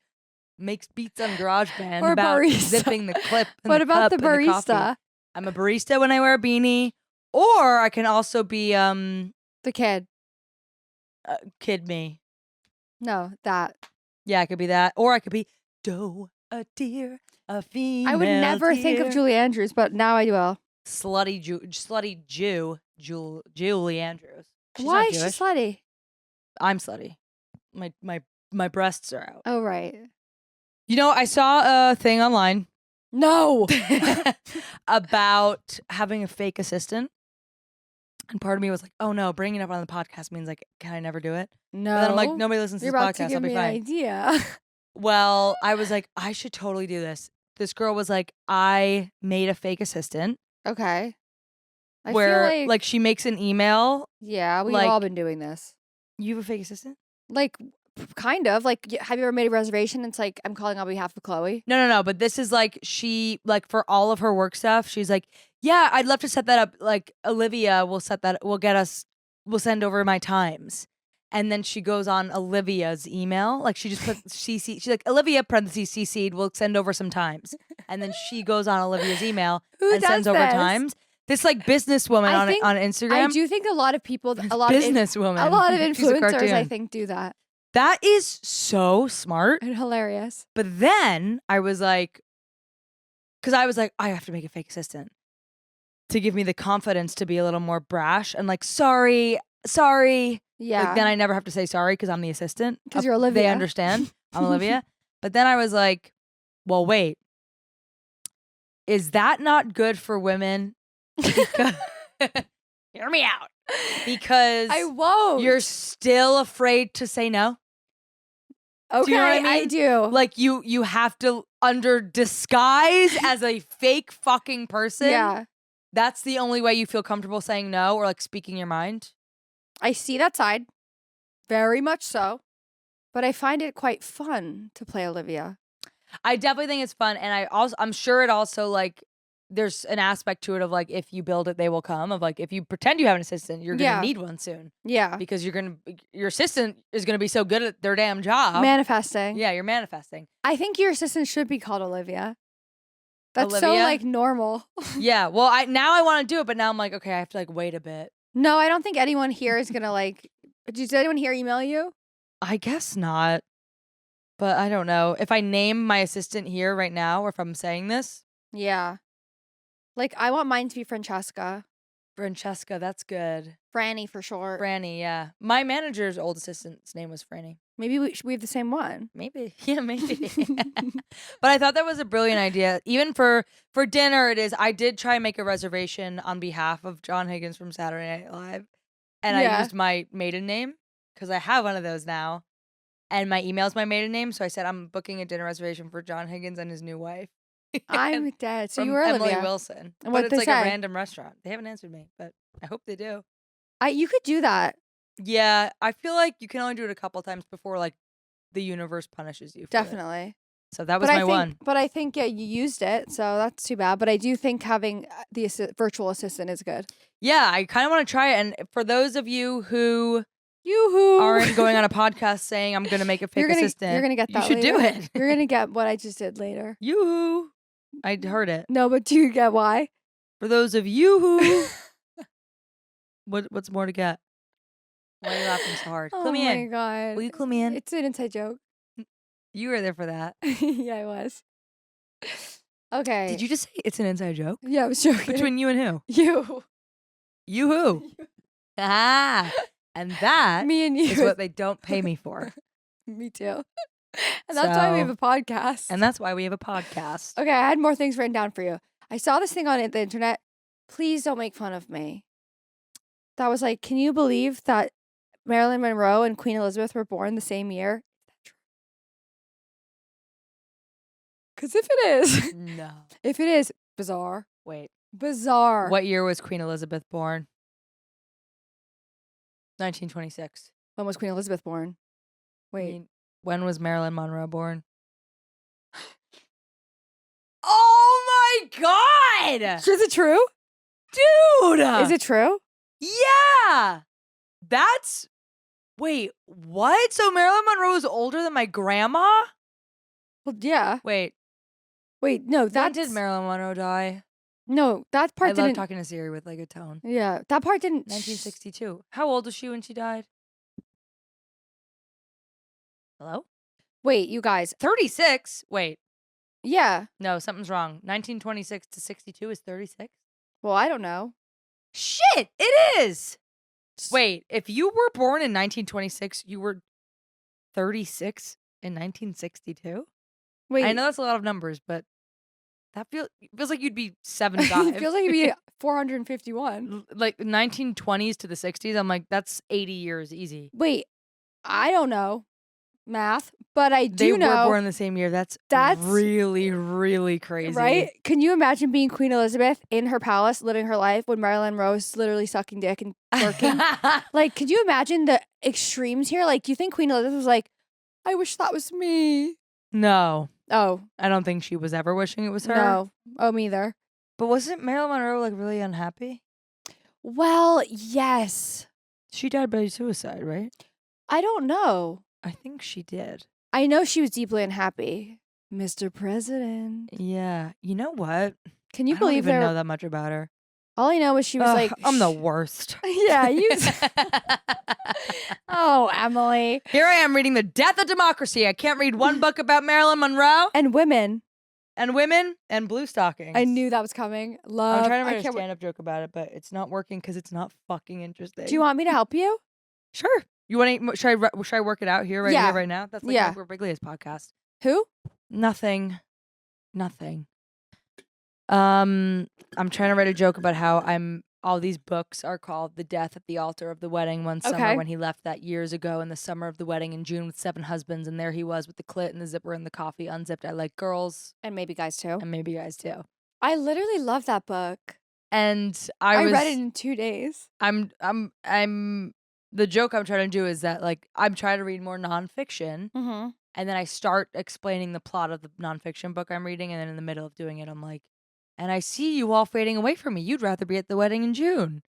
Speaker 2: makes beats on GarageBand
Speaker 1: Or
Speaker 2: about
Speaker 1: barista.
Speaker 2: zipping the clip. And
Speaker 1: What
Speaker 2: the
Speaker 1: about
Speaker 2: cup
Speaker 1: the
Speaker 2: and coffee.
Speaker 1: barista?
Speaker 2: I'm a barista when I wear a beanie. Or I can also be
Speaker 1: The kid.
Speaker 2: kid me.
Speaker 1: No, that.
Speaker 2: Yeah, I could be that. Or I could be Doe, a deer, a female
Speaker 1: I would never think of
Speaker 2: deer.
Speaker 1: Julie Andrews, but now I will.
Speaker 2: Slutty Jew, Julie Andrews. She's
Speaker 1: Why
Speaker 2: not
Speaker 1: is she
Speaker 2: Jewish.
Speaker 1: slutty?
Speaker 2: I'm slutty. My breasts are out.
Speaker 1: Oh, right.
Speaker 2: You know, I saw a thing online
Speaker 1: No.
Speaker 2: about having a fake assistant. And part of me was like, oh no, bringing it up on the podcast means like, can I never do it?
Speaker 1: No.
Speaker 2: But then I'm like, nobody listens to
Speaker 1: You're
Speaker 2: this
Speaker 1: about to
Speaker 2: podcast.
Speaker 1: give
Speaker 2: I'll be
Speaker 1: me
Speaker 2: fine.
Speaker 1: an idea.
Speaker 2: Well, I was like, I should totally do this. This girl was like, I made a fake assistant
Speaker 1: Okay. I
Speaker 2: where
Speaker 1: feel like
Speaker 2: she makes an email.
Speaker 1: yeah, we've
Speaker 2: like-
Speaker 1: all been doing this.
Speaker 2: You have a fake assistant?
Speaker 1: Like, kind of. Like, have you ever made a reservation? It's like, I'm calling on behalf of Chloe.
Speaker 2: No. But this is like she like for all of her work stuff. She's like, yeah, I'd love to set that up. Like Olivia will set that. We'll send over my times. And then she goes on Olivia's email. Like she just puts CC. She's like, Olivia parentheses CC'd. We'll send over some times. And then she goes on Olivia's email
Speaker 1: Who
Speaker 2: and
Speaker 1: does
Speaker 2: sends over
Speaker 1: this?
Speaker 2: times. This like businesswoman
Speaker 1: I
Speaker 2: on
Speaker 1: think-
Speaker 2: Instagram.
Speaker 1: I do think a lot of people, a lot of
Speaker 2: businesswoman.
Speaker 1: a lot of
Speaker 2: She's a
Speaker 1: influencers, I
Speaker 2: cartoon.
Speaker 1: think, do that.
Speaker 2: That is so smart.
Speaker 1: And hilarious.
Speaker 2: But then I was like, because I was like, I have to make a fake assistant to give me the confidence to be a little more brash and like, sorry.
Speaker 1: Yeah.
Speaker 2: Like, then I never have to say sorry because I'm the assistant.
Speaker 1: 'Cause you're
Speaker 2: They
Speaker 1: Olivia.
Speaker 2: understand. I'm Olivia. But then I was like, well, wait. Is that not good for women? Because, hear me out. Because
Speaker 1: I won't.
Speaker 2: you're still afraid to say no.
Speaker 1: okay.
Speaker 2: Do you know what I
Speaker 1: I
Speaker 2: mean?
Speaker 1: do.
Speaker 2: Like you have to under disguise as a fake fucking person.
Speaker 1: Yeah.
Speaker 2: That's the only way you feel comfortable saying no or like speaking your mind.
Speaker 1: I see that side. Very much so. But I find it quite fun to play Olivia.
Speaker 2: I definitely think it's fun, and I'm sure it also like there's an aspect to it of like if you build it, they will come. Of like if you pretend you have an assistant, you're gonna
Speaker 1: Yeah.
Speaker 2: need one soon
Speaker 1: Yeah.
Speaker 2: because your assistant is gonna be so good at their damn job.
Speaker 1: Manifesting.
Speaker 2: Yeah, you're manifesting.
Speaker 1: I think your assistant should be called Olivia. That's so
Speaker 2: Olivia?
Speaker 1: like normal.
Speaker 2: Yeah. Well, I want to do it, but now I'm like, okay, I have to like wait a bit.
Speaker 1: No, I don't think anyone here is gonna like. Did anyone here email you?
Speaker 2: I guess not. But I don't know. If I name my assistant here right now, or if I'm saying this,
Speaker 1: Yeah. Like I want mine to be Francesca.
Speaker 2: Francesca, that's good.
Speaker 1: Franny for short.
Speaker 2: Franny, yeah. My manager's old assistant's name was Franny.
Speaker 1: Maybe we have the same one.
Speaker 2: Maybe. Yeah, maybe. But I thought that was a brilliant idea. Even for dinner, it is. I did try and make a reservation on behalf of John Higgins from Saturday Night Live. And I
Speaker 1: Yeah.
Speaker 2: used my maiden name because I have one of those now. And my email's my maiden name. So I said, I'm booking a dinner reservation for John Higgins and his new wife.
Speaker 1: I'm dead. So
Speaker 2: From
Speaker 1: you were
Speaker 2: Emily
Speaker 1: Olivia.
Speaker 2: Wilson.
Speaker 1: And
Speaker 2: But
Speaker 1: what'd
Speaker 2: it's
Speaker 1: they
Speaker 2: like
Speaker 1: say?
Speaker 2: a random restaurant. They haven't answered me, but I hope they do.
Speaker 1: You could do that.
Speaker 2: Yeah, I feel like you can only do it a couple times before like the universe punishes you for it.
Speaker 1: Definitely.
Speaker 2: So that was
Speaker 1: But
Speaker 2: my
Speaker 1: I think,
Speaker 2: one.
Speaker 1: But I think yeah, you used it, so that's too bad. But I do think having the virtual assistant is good.
Speaker 2: Yeah, I kind of want to try it. And for those of you who
Speaker 1: Yoo-hoo.
Speaker 2: aren't going on a podcast saying I'm going to make a fake
Speaker 1: you're gonna,
Speaker 2: assistant,
Speaker 1: You're gonna get that.
Speaker 2: you should do
Speaker 1: later.
Speaker 2: it.
Speaker 1: You're gonna get what I just did later.
Speaker 2: Yoo-hoo. I heard it.
Speaker 1: No, but do you get why?
Speaker 2: For those of you who, what's more to get? Why are you laughing so hard?
Speaker 1: Oh
Speaker 2: Clue me
Speaker 1: my
Speaker 2: in.
Speaker 1: god.
Speaker 2: Will you clue me in?
Speaker 1: It's an inside joke.
Speaker 2: You were there for that.
Speaker 1: Yeah, I was. Okay.
Speaker 2: Did you just say it's an inside joke?
Speaker 1: Yeah, I was joking.
Speaker 2: Between you and who?
Speaker 1: you,
Speaker 2: You who? Ah. And that
Speaker 1: me and you.
Speaker 2: is what they don't pay me for.
Speaker 1: Me too. And that's why we have
Speaker 2: So-
Speaker 1: a podcast.
Speaker 2: And that's why we have a podcast.
Speaker 1: Okay, I had more things written down for you. I saw this thing on the internet. Please don't make fun of me. That was like, can you believe that Marilyn Monroe and Queen Elizabeth were born the same year? Because if it is,
Speaker 2: No.
Speaker 1: if it is, bizarre.
Speaker 2: Wait.
Speaker 1: Bizarre.
Speaker 2: What year was Queen Elizabeth born? 1926.
Speaker 1: When was Queen Elizabeth born?
Speaker 2: I
Speaker 1: Wait.
Speaker 2: mean, when was Marilyn Monroe born? Oh my god!
Speaker 1: Is it true?
Speaker 2: Dude!
Speaker 1: Is it true?
Speaker 2: Yeah! That's. Wait, what? So Marilyn Monroe is older than my grandma?
Speaker 1: Well, yeah.
Speaker 2: Wait,
Speaker 1: Wait, no,
Speaker 2: when
Speaker 1: that's
Speaker 2: did Marilyn Monroe die?
Speaker 1: no, that part
Speaker 2: I love
Speaker 1: didn't.
Speaker 2: talking to Siri with like a tone.
Speaker 1: Yeah, that part didn't.
Speaker 2: 1962. How old was she when she died? Hello?
Speaker 1: Wait, you guys.
Speaker 2: 36? Wait,
Speaker 1: Yeah.
Speaker 2: no, something's wrong. 1926 to 62 is 36?
Speaker 1: Well, I don't know.
Speaker 2: Shit, it is. Wait, if you were born in 1926, you were 36 in 1962?
Speaker 1: Wait.
Speaker 2: I know that's a lot of numbers, but that feels like you'd be 75.
Speaker 1: It feels like you'd be 451.
Speaker 2: Like 1920s to the 60s, I'm like, that's 80 years easy.
Speaker 1: Wait, I don't know math, but I do
Speaker 2: They
Speaker 1: know.
Speaker 2: were born the same year. That's really, really crazy.
Speaker 1: Right? Can you imagine being Queen Elizabeth in her palace, living her life when Marilyn Monroe is literally sucking dick and twerking? Like, could you imagine the extremes here? Like, do you think Queen Elizabeth was like, I wish that was me?
Speaker 2: No.
Speaker 1: Oh.
Speaker 2: I don't think she was ever wishing it was her.
Speaker 1: No. Oh, me either.
Speaker 2: But wasn't Marilyn Monroe like really unhappy?
Speaker 1: Well, yes.
Speaker 2: She died by suicide, right?
Speaker 1: I don't know.
Speaker 2: I think she did.
Speaker 1: I know she was deeply unhappy. Mr. President.
Speaker 2: Yeah. You know what?
Speaker 1: Can you
Speaker 2: I don't
Speaker 1: believe
Speaker 2: even know that much about her.
Speaker 1: All I know is she was like,
Speaker 2: I'm the worst.
Speaker 1: Yeah, you. Oh, Emily.
Speaker 2: Here I am reading The Death of Democracy. I can't read one book about Marilyn Monroe.
Speaker 1: And women.
Speaker 2: And women and blue stockings.
Speaker 1: I knew that was coming. Love.
Speaker 2: I'm trying to write a stand-up joke about it, but it's not working because it's not fucking interesting.
Speaker 1: Do you want me to help you?
Speaker 2: Sure. You want to? Should I work it out here, right now? That's like Mike Birbiglia's podcast.
Speaker 1: Who?
Speaker 2: Nothing. I'm trying to write a joke about how all these books are called The Death at the Altar of the Wedding one summer when he left that years ago in the summer of the wedding in June with 7 husbands, and there he was with the clit and the zipper and the coffee unzipped. I like girls.
Speaker 1: And maybe guys too.
Speaker 2: I
Speaker 1: literally love that book.
Speaker 2: And
Speaker 1: I read it in 2 days.
Speaker 2: The joke I'm trying to do is that like I'm trying to read more nonfiction.
Speaker 1: Mm-hmm.
Speaker 2: And then I start explaining the plot of the nonfiction book I'm reading, and then in the middle of doing it, I'm like, and I see you all fading away from me. You'd rather be at the wedding in June.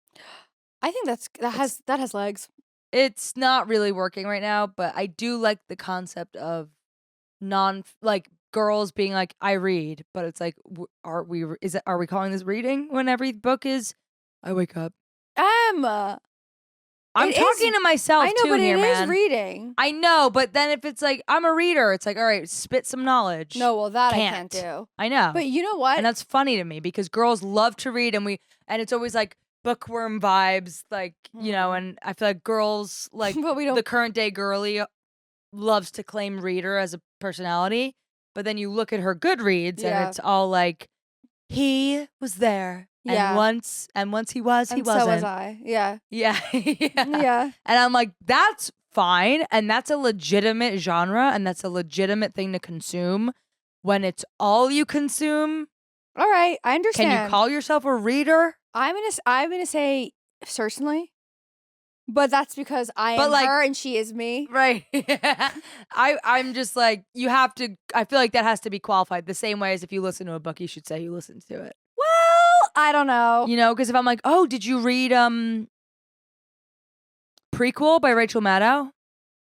Speaker 1: I think that has legs.
Speaker 2: It's not really working right now, but I do like the concept of girls being like, I read, but it's like, are we calling this reading when every book is I wake up? I'm talking to myself
Speaker 1: I know,
Speaker 2: too
Speaker 1: but
Speaker 2: here,
Speaker 1: it
Speaker 2: man.
Speaker 1: is reading.
Speaker 2: I know, but then if it's like I'm a reader, it's like, all right, spit some knowledge.
Speaker 1: No, well that I can't do.
Speaker 2: I know.
Speaker 1: But you know what?
Speaker 2: And that's funny to me because girls love to read and it's always like bookworm vibes, like, you know, and I feel like girls like
Speaker 1: but we don't.
Speaker 2: The current day girly loves to claim reader as a personality, but then you look at her Goodreads and it's all like he was there. And once he wasn't.
Speaker 1: So was I. Yeah.
Speaker 2: Yeah.
Speaker 1: Yeah.
Speaker 2: And I'm like, that's fine. And that's a legitimate genre. And that's a legitimate thing to consume when it's all you consume.
Speaker 1: All right. I understand.
Speaker 2: Can you call yourself a reader?
Speaker 1: I'm gonna say certainly. But that's because I am her and she is me.
Speaker 2: Right. I'm just like, you have to, I feel like that has to be qualified the same way as if you listen to a book, you should say you listened to it.
Speaker 1: Well, I don't know.
Speaker 2: You know, because if I'm like, oh, did you read Prequel by Rachel Maddow?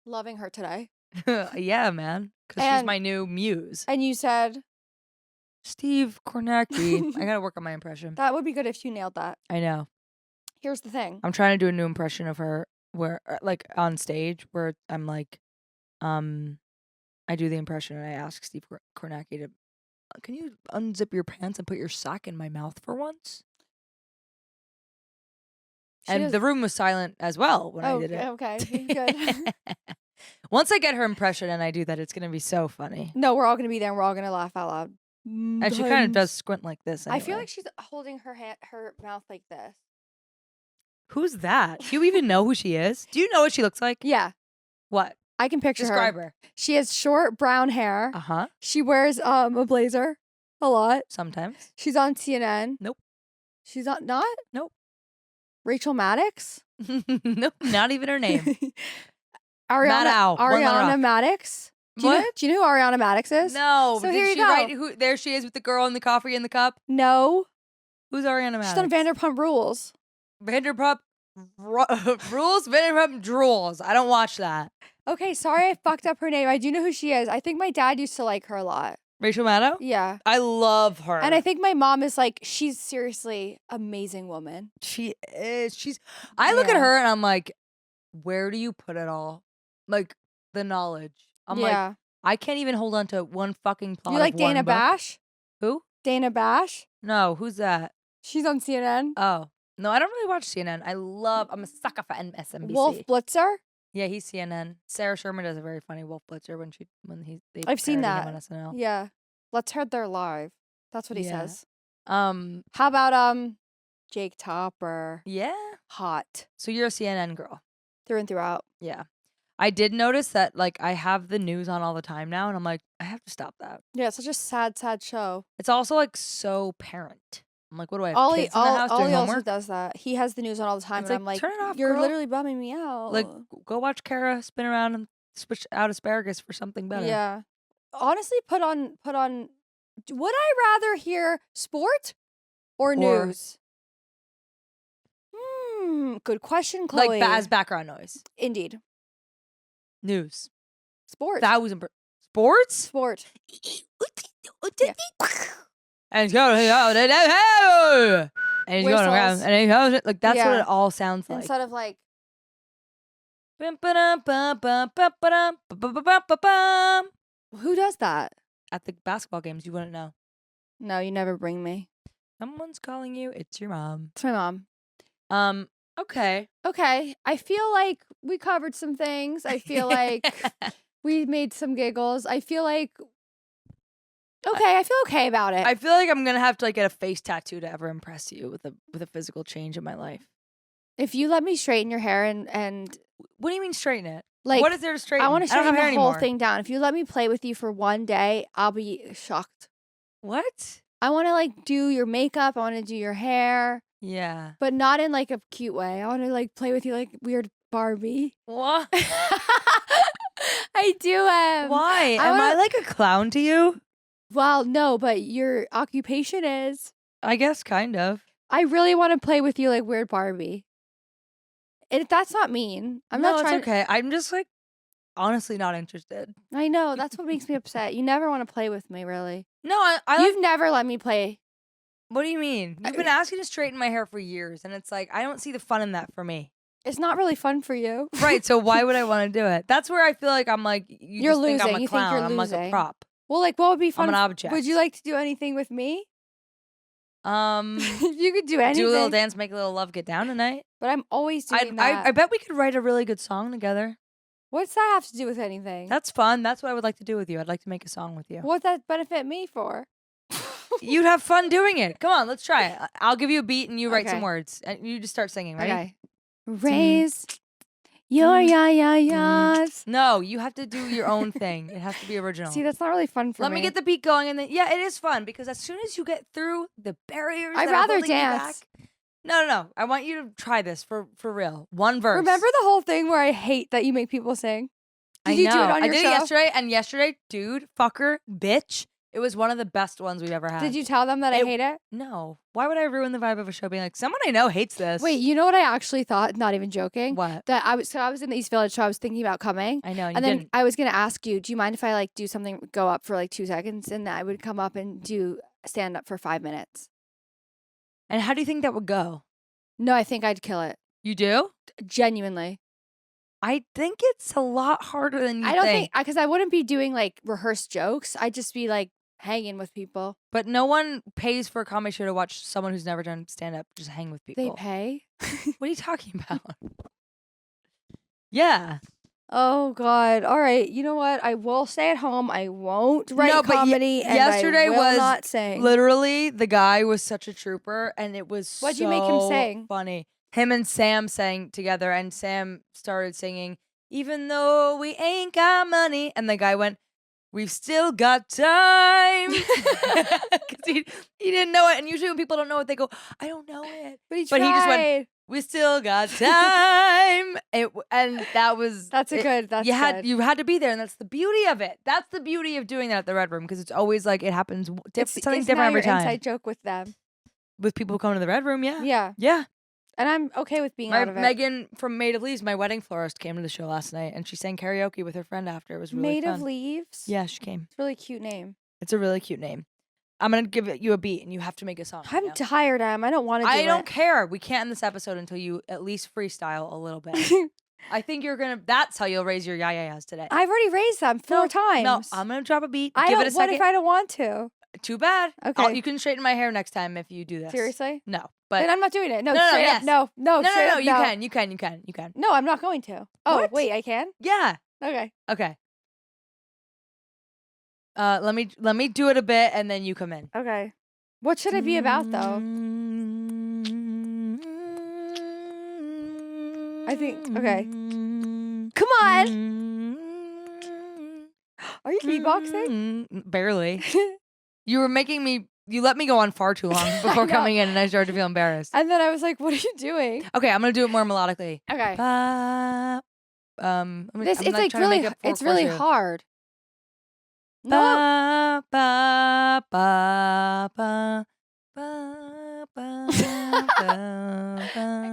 Speaker 1: Loving her today.
Speaker 2: Yeah, man. Because she's my new muse.
Speaker 1: And you said?
Speaker 2: Steve Kornacki. I gotta work on my impression.
Speaker 1: That would be good if you nailed that.
Speaker 2: I know.
Speaker 1: Here's the thing.
Speaker 2: I'm trying to do a new impression of her where, like, on stage where I'm like, I do the impression and I ask Steve Kornacki to, can you unzip your pants and put your sock in my mouth for once? The room was silent as well when I did it.
Speaker 1: Okay, good.
Speaker 2: Once I get her impression and I do that, it's going to be so funny.
Speaker 1: No, we're all going to be there and we're all going to laugh out loud.
Speaker 2: And she kind of does squint like this anyway.
Speaker 1: I feel like she's holding her mouth like this.
Speaker 2: Who's that? Do you even know who she is? Do you know what she looks like?
Speaker 1: Yeah.
Speaker 2: What?
Speaker 1: I can picture
Speaker 2: Describe her.
Speaker 1: She has short brown hair.
Speaker 2: Uh-huh.
Speaker 1: She wears a blazer a lot.
Speaker 2: Sometimes.
Speaker 1: She's on CNN.
Speaker 2: Nope.
Speaker 1: She's not?
Speaker 2: Nope.
Speaker 1: Rachel Maddox?
Speaker 2: Nope, not even her name.
Speaker 1: Ariana Maddox? Do you know who Ariana Maddox is?
Speaker 2: No.
Speaker 1: So here you go.
Speaker 2: There she is with the girl in the coffee in the cup?
Speaker 1: No.
Speaker 2: Who's Ariana Maddox?
Speaker 1: She's on Vanderpump Rules.
Speaker 2: Vanderpump Rules? Vanderpump Drools. I don't watch that.
Speaker 1: Okay, sorry I fucked up her name. I do know who she is. I think my dad used to like her a lot.
Speaker 2: Rachel Maddow?
Speaker 1: Yeah.
Speaker 2: I love her.
Speaker 1: And I think my mom is like, she's seriously amazing woman.
Speaker 2: She is. I look at her and I'm like, where do you put it all? Like, the knowledge. I'm like, I can't even hold on to one fucking plot.
Speaker 1: You like Dana Bash?
Speaker 2: Who?
Speaker 1: Dana Bash?
Speaker 2: No, who's that?
Speaker 1: She's on CNN.
Speaker 2: Oh. No, I don't really watch CNN. I'm a sucker for MSNBC.
Speaker 1: Wolf Blitzer?
Speaker 2: Yeah, he's CNN. Sarah Sherman does a very funny Wolf Blitzer they
Speaker 1: I've seen
Speaker 2: parody
Speaker 1: that.
Speaker 2: him on SNL.
Speaker 1: Yeah. Let's hear their live. That's what he
Speaker 2: Yeah.
Speaker 1: says.
Speaker 2: How
Speaker 1: about Jake Topper?
Speaker 2: Yeah.
Speaker 1: Hot.
Speaker 2: So you're a CNN girl.
Speaker 1: Through and throughout.
Speaker 2: Yeah. I did notice that like I have the news on all the time now and I'm like, I have to stop that.
Speaker 1: Yeah, it's such a sad, sad show.
Speaker 2: It's also like so parent. I'm like, what do I have?
Speaker 1: Ollie,
Speaker 2: Kids in the house doing
Speaker 1: Ollie also
Speaker 2: homework?
Speaker 1: does that. He has the news on all the time,
Speaker 2: It's
Speaker 1: and
Speaker 2: like,
Speaker 1: I'm like,
Speaker 2: turn it off,
Speaker 1: you're
Speaker 2: girl.
Speaker 1: literally bumming me out.
Speaker 2: Like, go watch Kara spin around and switch out asparagus for something better.
Speaker 1: Yeah. Honestly, put on. Would I rather hear sport or news? Good question, Chloe.
Speaker 2: Like as background noise.
Speaker 1: Indeed.
Speaker 2: News.
Speaker 1: Sport.
Speaker 2: 1,000%. Sports?
Speaker 1: Sport.
Speaker 2: Yeah. And he's going, and he's going around,
Speaker 1: Whistles.
Speaker 2: and he goes, like that's what
Speaker 1: Yeah.
Speaker 2: it all sounds like.
Speaker 1: Instead of like, who does that?
Speaker 2: At the basketball games, you wouldn't know.
Speaker 1: No, you never bring me.
Speaker 2: Someone's calling you. It's your mom.
Speaker 1: It's my mom.
Speaker 2: Okay.
Speaker 1: Okay. I feel like we covered some things. I feel like we made some giggles. I feel like I feel okay about it.
Speaker 2: I feel like I'm gonna have to like get a face tattoo to ever impress you with a physical change in my life.
Speaker 1: If you let me straighten your hair and
Speaker 2: What do you mean straighten it?
Speaker 1: like
Speaker 2: What is there to straighten?
Speaker 1: I want to
Speaker 2: don't
Speaker 1: straighten
Speaker 2: have
Speaker 1: the
Speaker 2: hair
Speaker 1: whole
Speaker 2: anymore.
Speaker 1: thing down. If you let me play with you for one day, I'll be shocked.
Speaker 2: What?
Speaker 1: I want to like do your makeup. I want to do your hair,
Speaker 2: Yeah.
Speaker 1: but not in like a cute way. I want to like play with you like weird Barbie.
Speaker 2: What?
Speaker 1: I do.
Speaker 2: Why?
Speaker 1: I
Speaker 2: Am I
Speaker 1: wanna-
Speaker 2: like a clown to you?
Speaker 1: Well, no, but your occupation is.
Speaker 2: I guess kind of.
Speaker 1: I really want to play with you like weird Barbie. And that's not mean. I'm
Speaker 2: no,
Speaker 1: not trying.
Speaker 2: it's okay. I'm just like honestly not interested.
Speaker 1: I know that's what makes me upset. You never want to play with me, really.
Speaker 2: No, I
Speaker 1: You've never let me play.
Speaker 2: What do you mean? You've been asking to straighten my hair for years, and it's like I don't see the fun in that for me.
Speaker 1: It's not really fun for you.
Speaker 2: Right, so why would I want to do it? That's where I feel like I'm like
Speaker 1: You're
Speaker 2: just think I'm
Speaker 1: losing.
Speaker 2: a
Speaker 1: You think
Speaker 2: clown.
Speaker 1: you're
Speaker 2: I'm like a
Speaker 1: losing.
Speaker 2: prop.
Speaker 1: Well, like, what would be fun?
Speaker 2: I'm an object.
Speaker 1: Would you like to do anything with me? If you could do anything.
Speaker 2: Do a little dance, make a little love, get down tonight.
Speaker 1: But I'm always doing that.
Speaker 2: I bet we could write a really good song together.
Speaker 1: What's that have to do with anything?
Speaker 2: That's fun. That's what I would like to do with you. I'd like to make a song with you.
Speaker 1: What'd that benefit me for?
Speaker 2: You'd have fun doing it. Come on, let's try it. I'll give you a beat and you write some
Speaker 1: Okay.
Speaker 2: words. And you just start singing, ready?
Speaker 1: Okay. Raise your ya-ya-yas.
Speaker 2: No, you have to do your own thing. It has to be original.
Speaker 1: See, that's not really fun for
Speaker 2: Let
Speaker 1: me.
Speaker 2: me get the beat going, and then it is fun because as soon as you get through the barriers,
Speaker 1: I'd
Speaker 2: that are
Speaker 1: rather
Speaker 2: holding you
Speaker 1: dance.
Speaker 2: back- No. I want you to try this for real. One verse.
Speaker 1: Remember the whole thing where I hate that you make people sing? Did
Speaker 2: I
Speaker 1: you do
Speaker 2: know.
Speaker 1: it on
Speaker 2: I
Speaker 1: your
Speaker 2: did
Speaker 1: show?
Speaker 2: it yesterday, and yesterday, dude, fucker, bitch, it was one of the best ones we've ever had.
Speaker 1: Did you tell them that I
Speaker 2: It-
Speaker 1: hate it?
Speaker 2: No. Why would I ruin the vibe of a show being like, someone I know hates this?
Speaker 1: Wait, you know what I actually thought? Not even joking.
Speaker 2: What?
Speaker 1: That I was in the East Village, so I was thinking about coming.
Speaker 2: I know, you
Speaker 1: And then
Speaker 2: didn't.
Speaker 1: I was gonna ask you, do you mind if I like do something, go up for like 2 seconds, and I would come up and do stand up for 5 minutes?
Speaker 2: And how do you think that would go?
Speaker 1: No, I think I'd kill it.
Speaker 2: You do?
Speaker 1: Genuinely.
Speaker 2: I think it's a lot harder than you
Speaker 1: I don't think because I wouldn't be doing like rehearsed jokes. I'd just be like hanging with people.
Speaker 2: But no one pays for a comedy show to watch someone who's never done stand up just hang with people.
Speaker 1: They pay.
Speaker 2: What are you talking about? Yeah.
Speaker 1: Oh God! All right, you know what? I will stay at home. I won't write
Speaker 2: No, but
Speaker 1: comedy. And
Speaker 2: yesterday
Speaker 1: I will
Speaker 2: was
Speaker 1: not sing.
Speaker 2: Literally, the guy was such a trooper, and it was
Speaker 1: What'd you make him
Speaker 2: so
Speaker 1: sing?
Speaker 2: funny. Him and Sam sang together, and Sam started singing, "Even though we ain't got money," and the guy went, "We've still got time," because he didn't know it. And usually when people don't know it, they go, "I don't know it,"
Speaker 1: But he
Speaker 2: but he just went,
Speaker 1: tried.
Speaker 2: "We still got time," and that was
Speaker 1: That's a
Speaker 2: it-
Speaker 1: good. That's
Speaker 2: you had
Speaker 1: good.
Speaker 2: you had to be there, and that's the beauty of it. That's the beauty of doing that at the Red Room because it's always like it happens something
Speaker 1: it's
Speaker 2: different
Speaker 1: now
Speaker 2: every
Speaker 1: your
Speaker 2: time
Speaker 1: inside joke with them.
Speaker 2: with people who come to the Red Room. Yeah,
Speaker 1: Yeah,
Speaker 2: yeah.
Speaker 1: and I'm okay with being
Speaker 2: My
Speaker 1: out of it.
Speaker 2: Megan from Maid of Leaves, my wedding florist, came to the show last night, and she sang karaoke with her friend after. It was really
Speaker 1: Made
Speaker 2: fun.
Speaker 1: of Leaves.
Speaker 2: Yeah, she came.
Speaker 1: It's a really cute name.
Speaker 2: It's a really cute name. I'm gonna give you a beat, and you have to make a song.
Speaker 1: I'm
Speaker 2: now.
Speaker 1: tired, Em. I don't want to do
Speaker 2: I don't
Speaker 1: it.
Speaker 2: care. We can't end this episode until you at least freestyle a little bit. I think you're gonna. That's how you'll raise your yayayas today.
Speaker 1: I've already raised them 4 times.
Speaker 2: No, I'm gonna drop a beat.
Speaker 1: I
Speaker 2: Give
Speaker 1: don't.
Speaker 2: it a
Speaker 1: What
Speaker 2: second.
Speaker 1: if I don't want to?
Speaker 2: Too bad.
Speaker 1: Okay.
Speaker 2: You can straighten my hair next time if you do this.
Speaker 1: Seriously?
Speaker 2: No, but
Speaker 1: Then I'm not doing it. No,
Speaker 2: No,
Speaker 1: straight
Speaker 2: yes.
Speaker 1: up. No. Straight up,
Speaker 2: You
Speaker 1: no.
Speaker 2: can. You can.
Speaker 1: No, I'm not going to. Oh,
Speaker 2: What?
Speaker 1: wait, I can?
Speaker 2: Yeah.
Speaker 1: Okay.
Speaker 2: Okay. Let me do it a bit and then you come in.
Speaker 1: Okay. What should it be about though? I think. Okay. Come on. Are you beatboxing?
Speaker 2: Barely. You let me go on far too long before coming in and I started to feel embarrassed.
Speaker 1: And then I was like, what are you doing?
Speaker 2: Okay, I'm gonna do it more melodically.
Speaker 1: Okay. It's really hard. No.
Speaker 2: I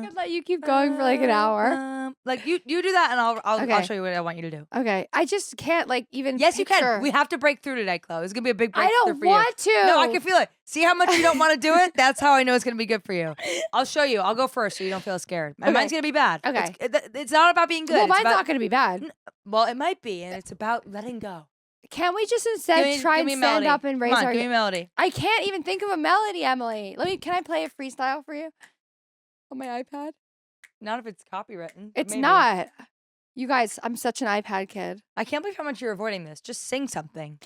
Speaker 1: could let you keep going for like an hour.
Speaker 2: Like you do that and I'll
Speaker 1: Okay.
Speaker 2: show you what I want you to do.
Speaker 1: Okay. I just can't like even
Speaker 2: Yes, you
Speaker 1: picture.
Speaker 2: can. We have to break through today, Chloe. It's gonna be a big
Speaker 1: I
Speaker 2: breakthrough
Speaker 1: don't
Speaker 2: for you.
Speaker 1: want to.
Speaker 2: No, I can feel it. See how much you don't want to do it? That's how I know it's gonna be good for you. I'll show you. I'll go first so you don't feel scared.
Speaker 1: Okay.
Speaker 2: Mine's gonna be bad.
Speaker 1: Okay.
Speaker 2: It's not about being good.
Speaker 1: Well,
Speaker 2: It's
Speaker 1: mine's
Speaker 2: about,
Speaker 1: not going to be bad.
Speaker 2: Well, it might be, and it's about letting go.
Speaker 1: Can't we just instead try and stand
Speaker 2: melody.
Speaker 1: up and raise
Speaker 2: Come on,
Speaker 1: our?
Speaker 2: give me a melody.
Speaker 1: I can't even think of a melody, Emily. Can I play a freestyle for you on my iPad?
Speaker 2: Not if it's copywritten.
Speaker 1: It's
Speaker 2: maybe.
Speaker 1: not. You guys, I'm such an iPad kid.
Speaker 2: I can't believe how much you're avoiding this. Just sing something.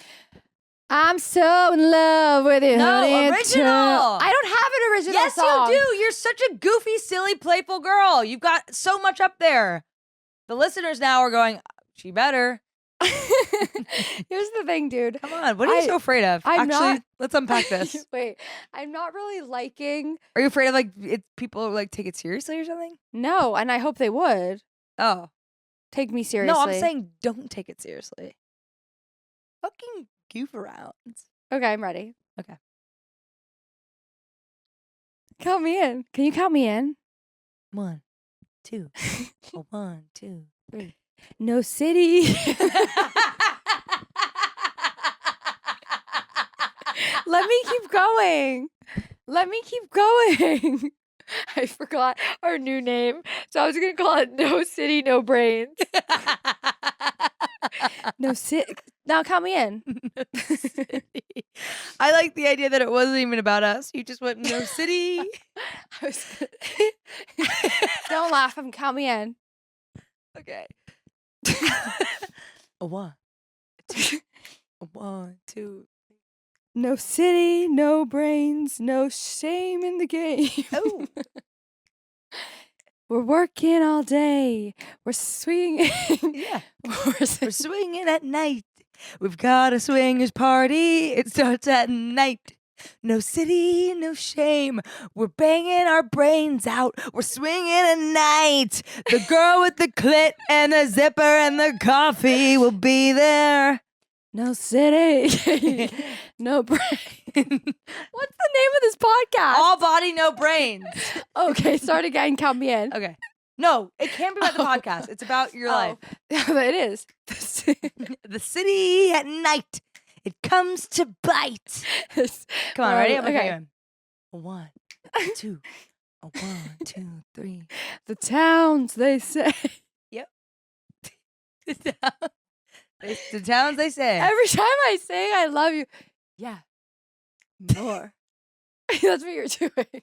Speaker 1: I'm so in love with you.
Speaker 2: No,
Speaker 1: honey,
Speaker 2: original.
Speaker 1: I don't have an original
Speaker 2: Yes,
Speaker 1: song.
Speaker 2: you do. You're such a goofy, silly, playful girl. You've got so much up there. The listeners now are going, she better.
Speaker 1: Here's the thing, dude.
Speaker 2: Come on. What are you so afraid of? Actually, let's unpack this.
Speaker 1: Wait, I'm not really liking.
Speaker 2: Are you afraid of people take it seriously or something?
Speaker 1: No, and I hope they would
Speaker 2: Oh.
Speaker 1: take me seriously.
Speaker 2: No, I'm saying don't take it seriously. Fucking goof around.
Speaker 1: Okay, I'm ready.
Speaker 2: Okay.
Speaker 1: Count me in. Can you count me in?
Speaker 2: 1, 2. 1, 2, 3.
Speaker 1: No city. Let me keep going. I forgot our new name, so I was gonna call it No City, No Brains. No city. Now count me in.
Speaker 2: I like the idea that it wasn't even about us. You just went no city.
Speaker 1: Don't laugh. Count me in.
Speaker 2: Okay. 1, 2. 1, 2.
Speaker 1: No city, no brains, no shame in the game.
Speaker 2: Oh.
Speaker 1: We're working all day. We're swinging.
Speaker 2: Yeah. We're swinging at night. We've got a swingers party. It starts at night. No city, no shame. We're banging our brains out. We're swinging at night. The girl with the clit and the zipper and the coffee will be there.
Speaker 1: No city, no brain. What's the name of this podcast?
Speaker 2: All body, no brains.
Speaker 1: Okay, start again. Count me in.
Speaker 2: Okay. No, it can't be about the podcast. It's about your life.
Speaker 1: It is.
Speaker 2: The city at night. It comes to bite. Come on, ready? I'm
Speaker 1: okay.
Speaker 2: going. 1, 2. 1, 2, 3.
Speaker 1: The towns, they say.
Speaker 2: Yep. The towns, they say.
Speaker 1: Every time I say I love you. Yeah. More. That's what you're doing.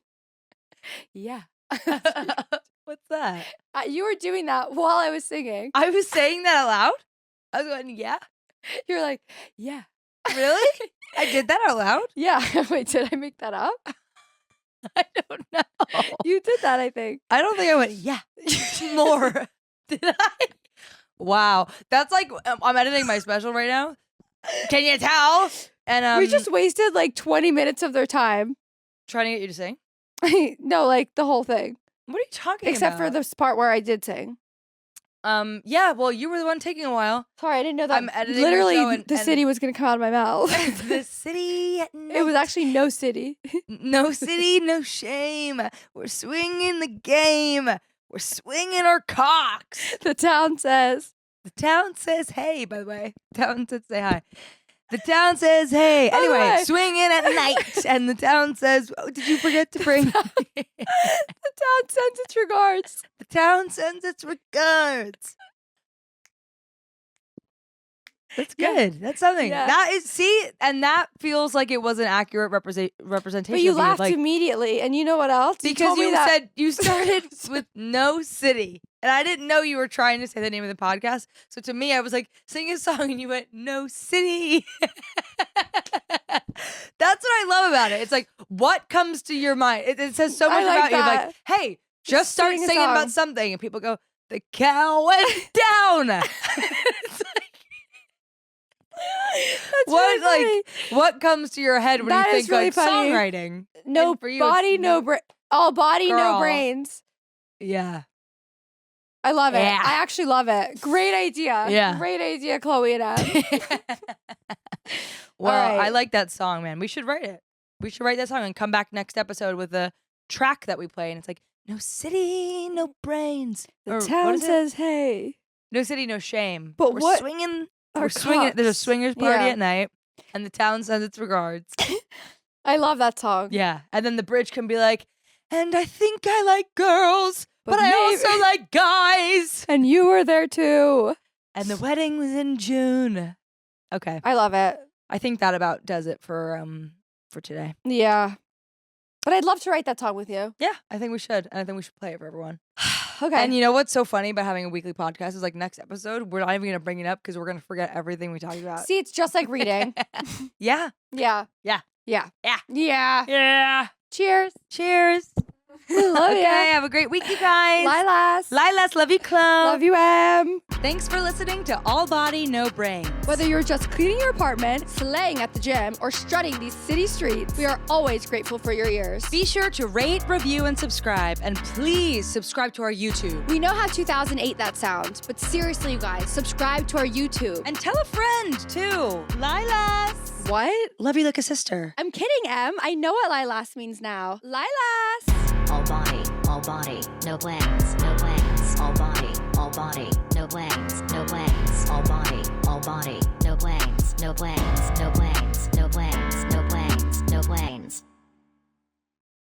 Speaker 1: Yeah.
Speaker 2: What's that?
Speaker 1: You were doing that while I was singing.
Speaker 2: I was saying that out loud? I was going, yeah.
Speaker 1: You were like, yeah.
Speaker 2: Really? I did that out loud?
Speaker 1: Yeah. Wait, did I make that up?
Speaker 2: I don't know.
Speaker 1: You did that, I think.
Speaker 2: I don't think I went, yeah. More. Did I? Wow. That's like, I'm editing my special right now. Can you tell? And
Speaker 1: we just wasted like 20 minutes of their time.
Speaker 2: Trying to get you to sing?
Speaker 1: No, like the whole thing.
Speaker 2: What are you talking
Speaker 1: Except for this part where I did sing.
Speaker 2: Yeah, well, you were the one taking a while.
Speaker 1: Sorry, I didn't know that.
Speaker 2: I'm editing
Speaker 1: literally
Speaker 2: the show
Speaker 1: the city was going to come out of my mouth.
Speaker 2: The city at night.
Speaker 1: It was actually no city.
Speaker 2: No city, no shame. We're swinging the game. We're swinging our cocks.
Speaker 1: The town says.
Speaker 2: The town says hey, by the way. The town says say hi. The town says hey. Anyway, swinging at night. And the town says, oh, did you forget to bring?
Speaker 1: The town sends its regards.
Speaker 2: The town sends its regards. That's good. That's something.
Speaker 1: Yeah.
Speaker 2: That is, see, and that feels like it was an accurate representation.
Speaker 1: But you
Speaker 2: of
Speaker 1: laughed
Speaker 2: like,
Speaker 1: immediately, and you know what else?
Speaker 2: because
Speaker 1: told me
Speaker 2: you
Speaker 1: that-
Speaker 2: said you started with no city, and I didn't know you were trying to say the name of the podcast. So to me, I was like, sing a song, and you went no city. That's what I love about it. It's like, what comes to your mind? It says so much
Speaker 1: I like
Speaker 2: about you.
Speaker 1: that.
Speaker 2: Like, hey, just start
Speaker 1: Sing a
Speaker 2: singing about
Speaker 1: song.
Speaker 2: something, and people go, the cow went down. It's like,
Speaker 1: That's
Speaker 2: what
Speaker 1: really funny.
Speaker 2: what comes to your head when
Speaker 1: That
Speaker 2: you
Speaker 1: is
Speaker 2: think
Speaker 1: really
Speaker 2: like
Speaker 1: funny.
Speaker 2: songwriting?
Speaker 1: No
Speaker 2: And for you, it's
Speaker 1: body, no brain. All body,
Speaker 2: Girl.
Speaker 1: no brains.
Speaker 2: Yeah.
Speaker 1: I love it.
Speaker 2: Yeah.
Speaker 1: I actually love it. Great idea.
Speaker 2: Yeah.
Speaker 1: Great idea, Chloe and Em.
Speaker 2: Well,
Speaker 1: All right.
Speaker 2: I like that song, man. We should write it. We should write that song and come back next episode with a track that we play, and it's like no city, no brains.
Speaker 1: The
Speaker 2: Or what
Speaker 1: town
Speaker 2: is it?
Speaker 1: says, hey.
Speaker 2: No city, no shame.
Speaker 1: But
Speaker 2: we're
Speaker 1: what
Speaker 2: swinging.
Speaker 1: are
Speaker 2: We're swinging. There's a
Speaker 1: cups?
Speaker 2: swingers party
Speaker 1: Yeah.
Speaker 2: at night, and the town sends its regards.
Speaker 1: I love that song.
Speaker 2: Yeah, and then the bridge can be like, and I think I like girls, but I
Speaker 1: maybe-
Speaker 2: also like guys.
Speaker 1: And you were there too.
Speaker 2: And the wedding was in June. Okay,
Speaker 1: I love it.
Speaker 2: I think that about does it for today.
Speaker 1: Yeah. But I'd love to write that song with you.
Speaker 2: Yeah, I think we should, and I think we should play it for everyone.
Speaker 1: Okay.
Speaker 2: And you know what's so funny about having a weekly podcast is like next episode we're not even gonna bring it up because we're gonna forget everything we talked about.
Speaker 1: See, it's just like reading.
Speaker 2: Yeah.
Speaker 1: Yeah.
Speaker 2: Yeah.
Speaker 1: Yeah.
Speaker 2: Yeah.
Speaker 1: Yeah.
Speaker 2: Yeah.
Speaker 1: Cheers.
Speaker 2: Cheers.
Speaker 1: Love
Speaker 2: Okay,
Speaker 1: ya.
Speaker 2: have a great week, you guys.
Speaker 1: Lilas.
Speaker 2: Lilas, love you, Chlo.
Speaker 1: Love you, Em.
Speaker 2: Thanks for listening to All Body, No Brains.
Speaker 1: Whether you're just cleaning your apartment, slaying at the gym, or strutting these city streets, we are always grateful for your ears.
Speaker 2: Be sure to rate, review, and subscribe. And please subscribe to our YouTube.
Speaker 1: We know how 2008 that sounds, but seriously, you guys, subscribe to our YouTube.
Speaker 2: And tell a friend, too. Lilas.
Speaker 1: What?
Speaker 2: Love you like a sister.
Speaker 1: I'm kidding, Em. I know what Lilas means now. Lilas.
Speaker 3: All body, no blanks, no blanks, all body.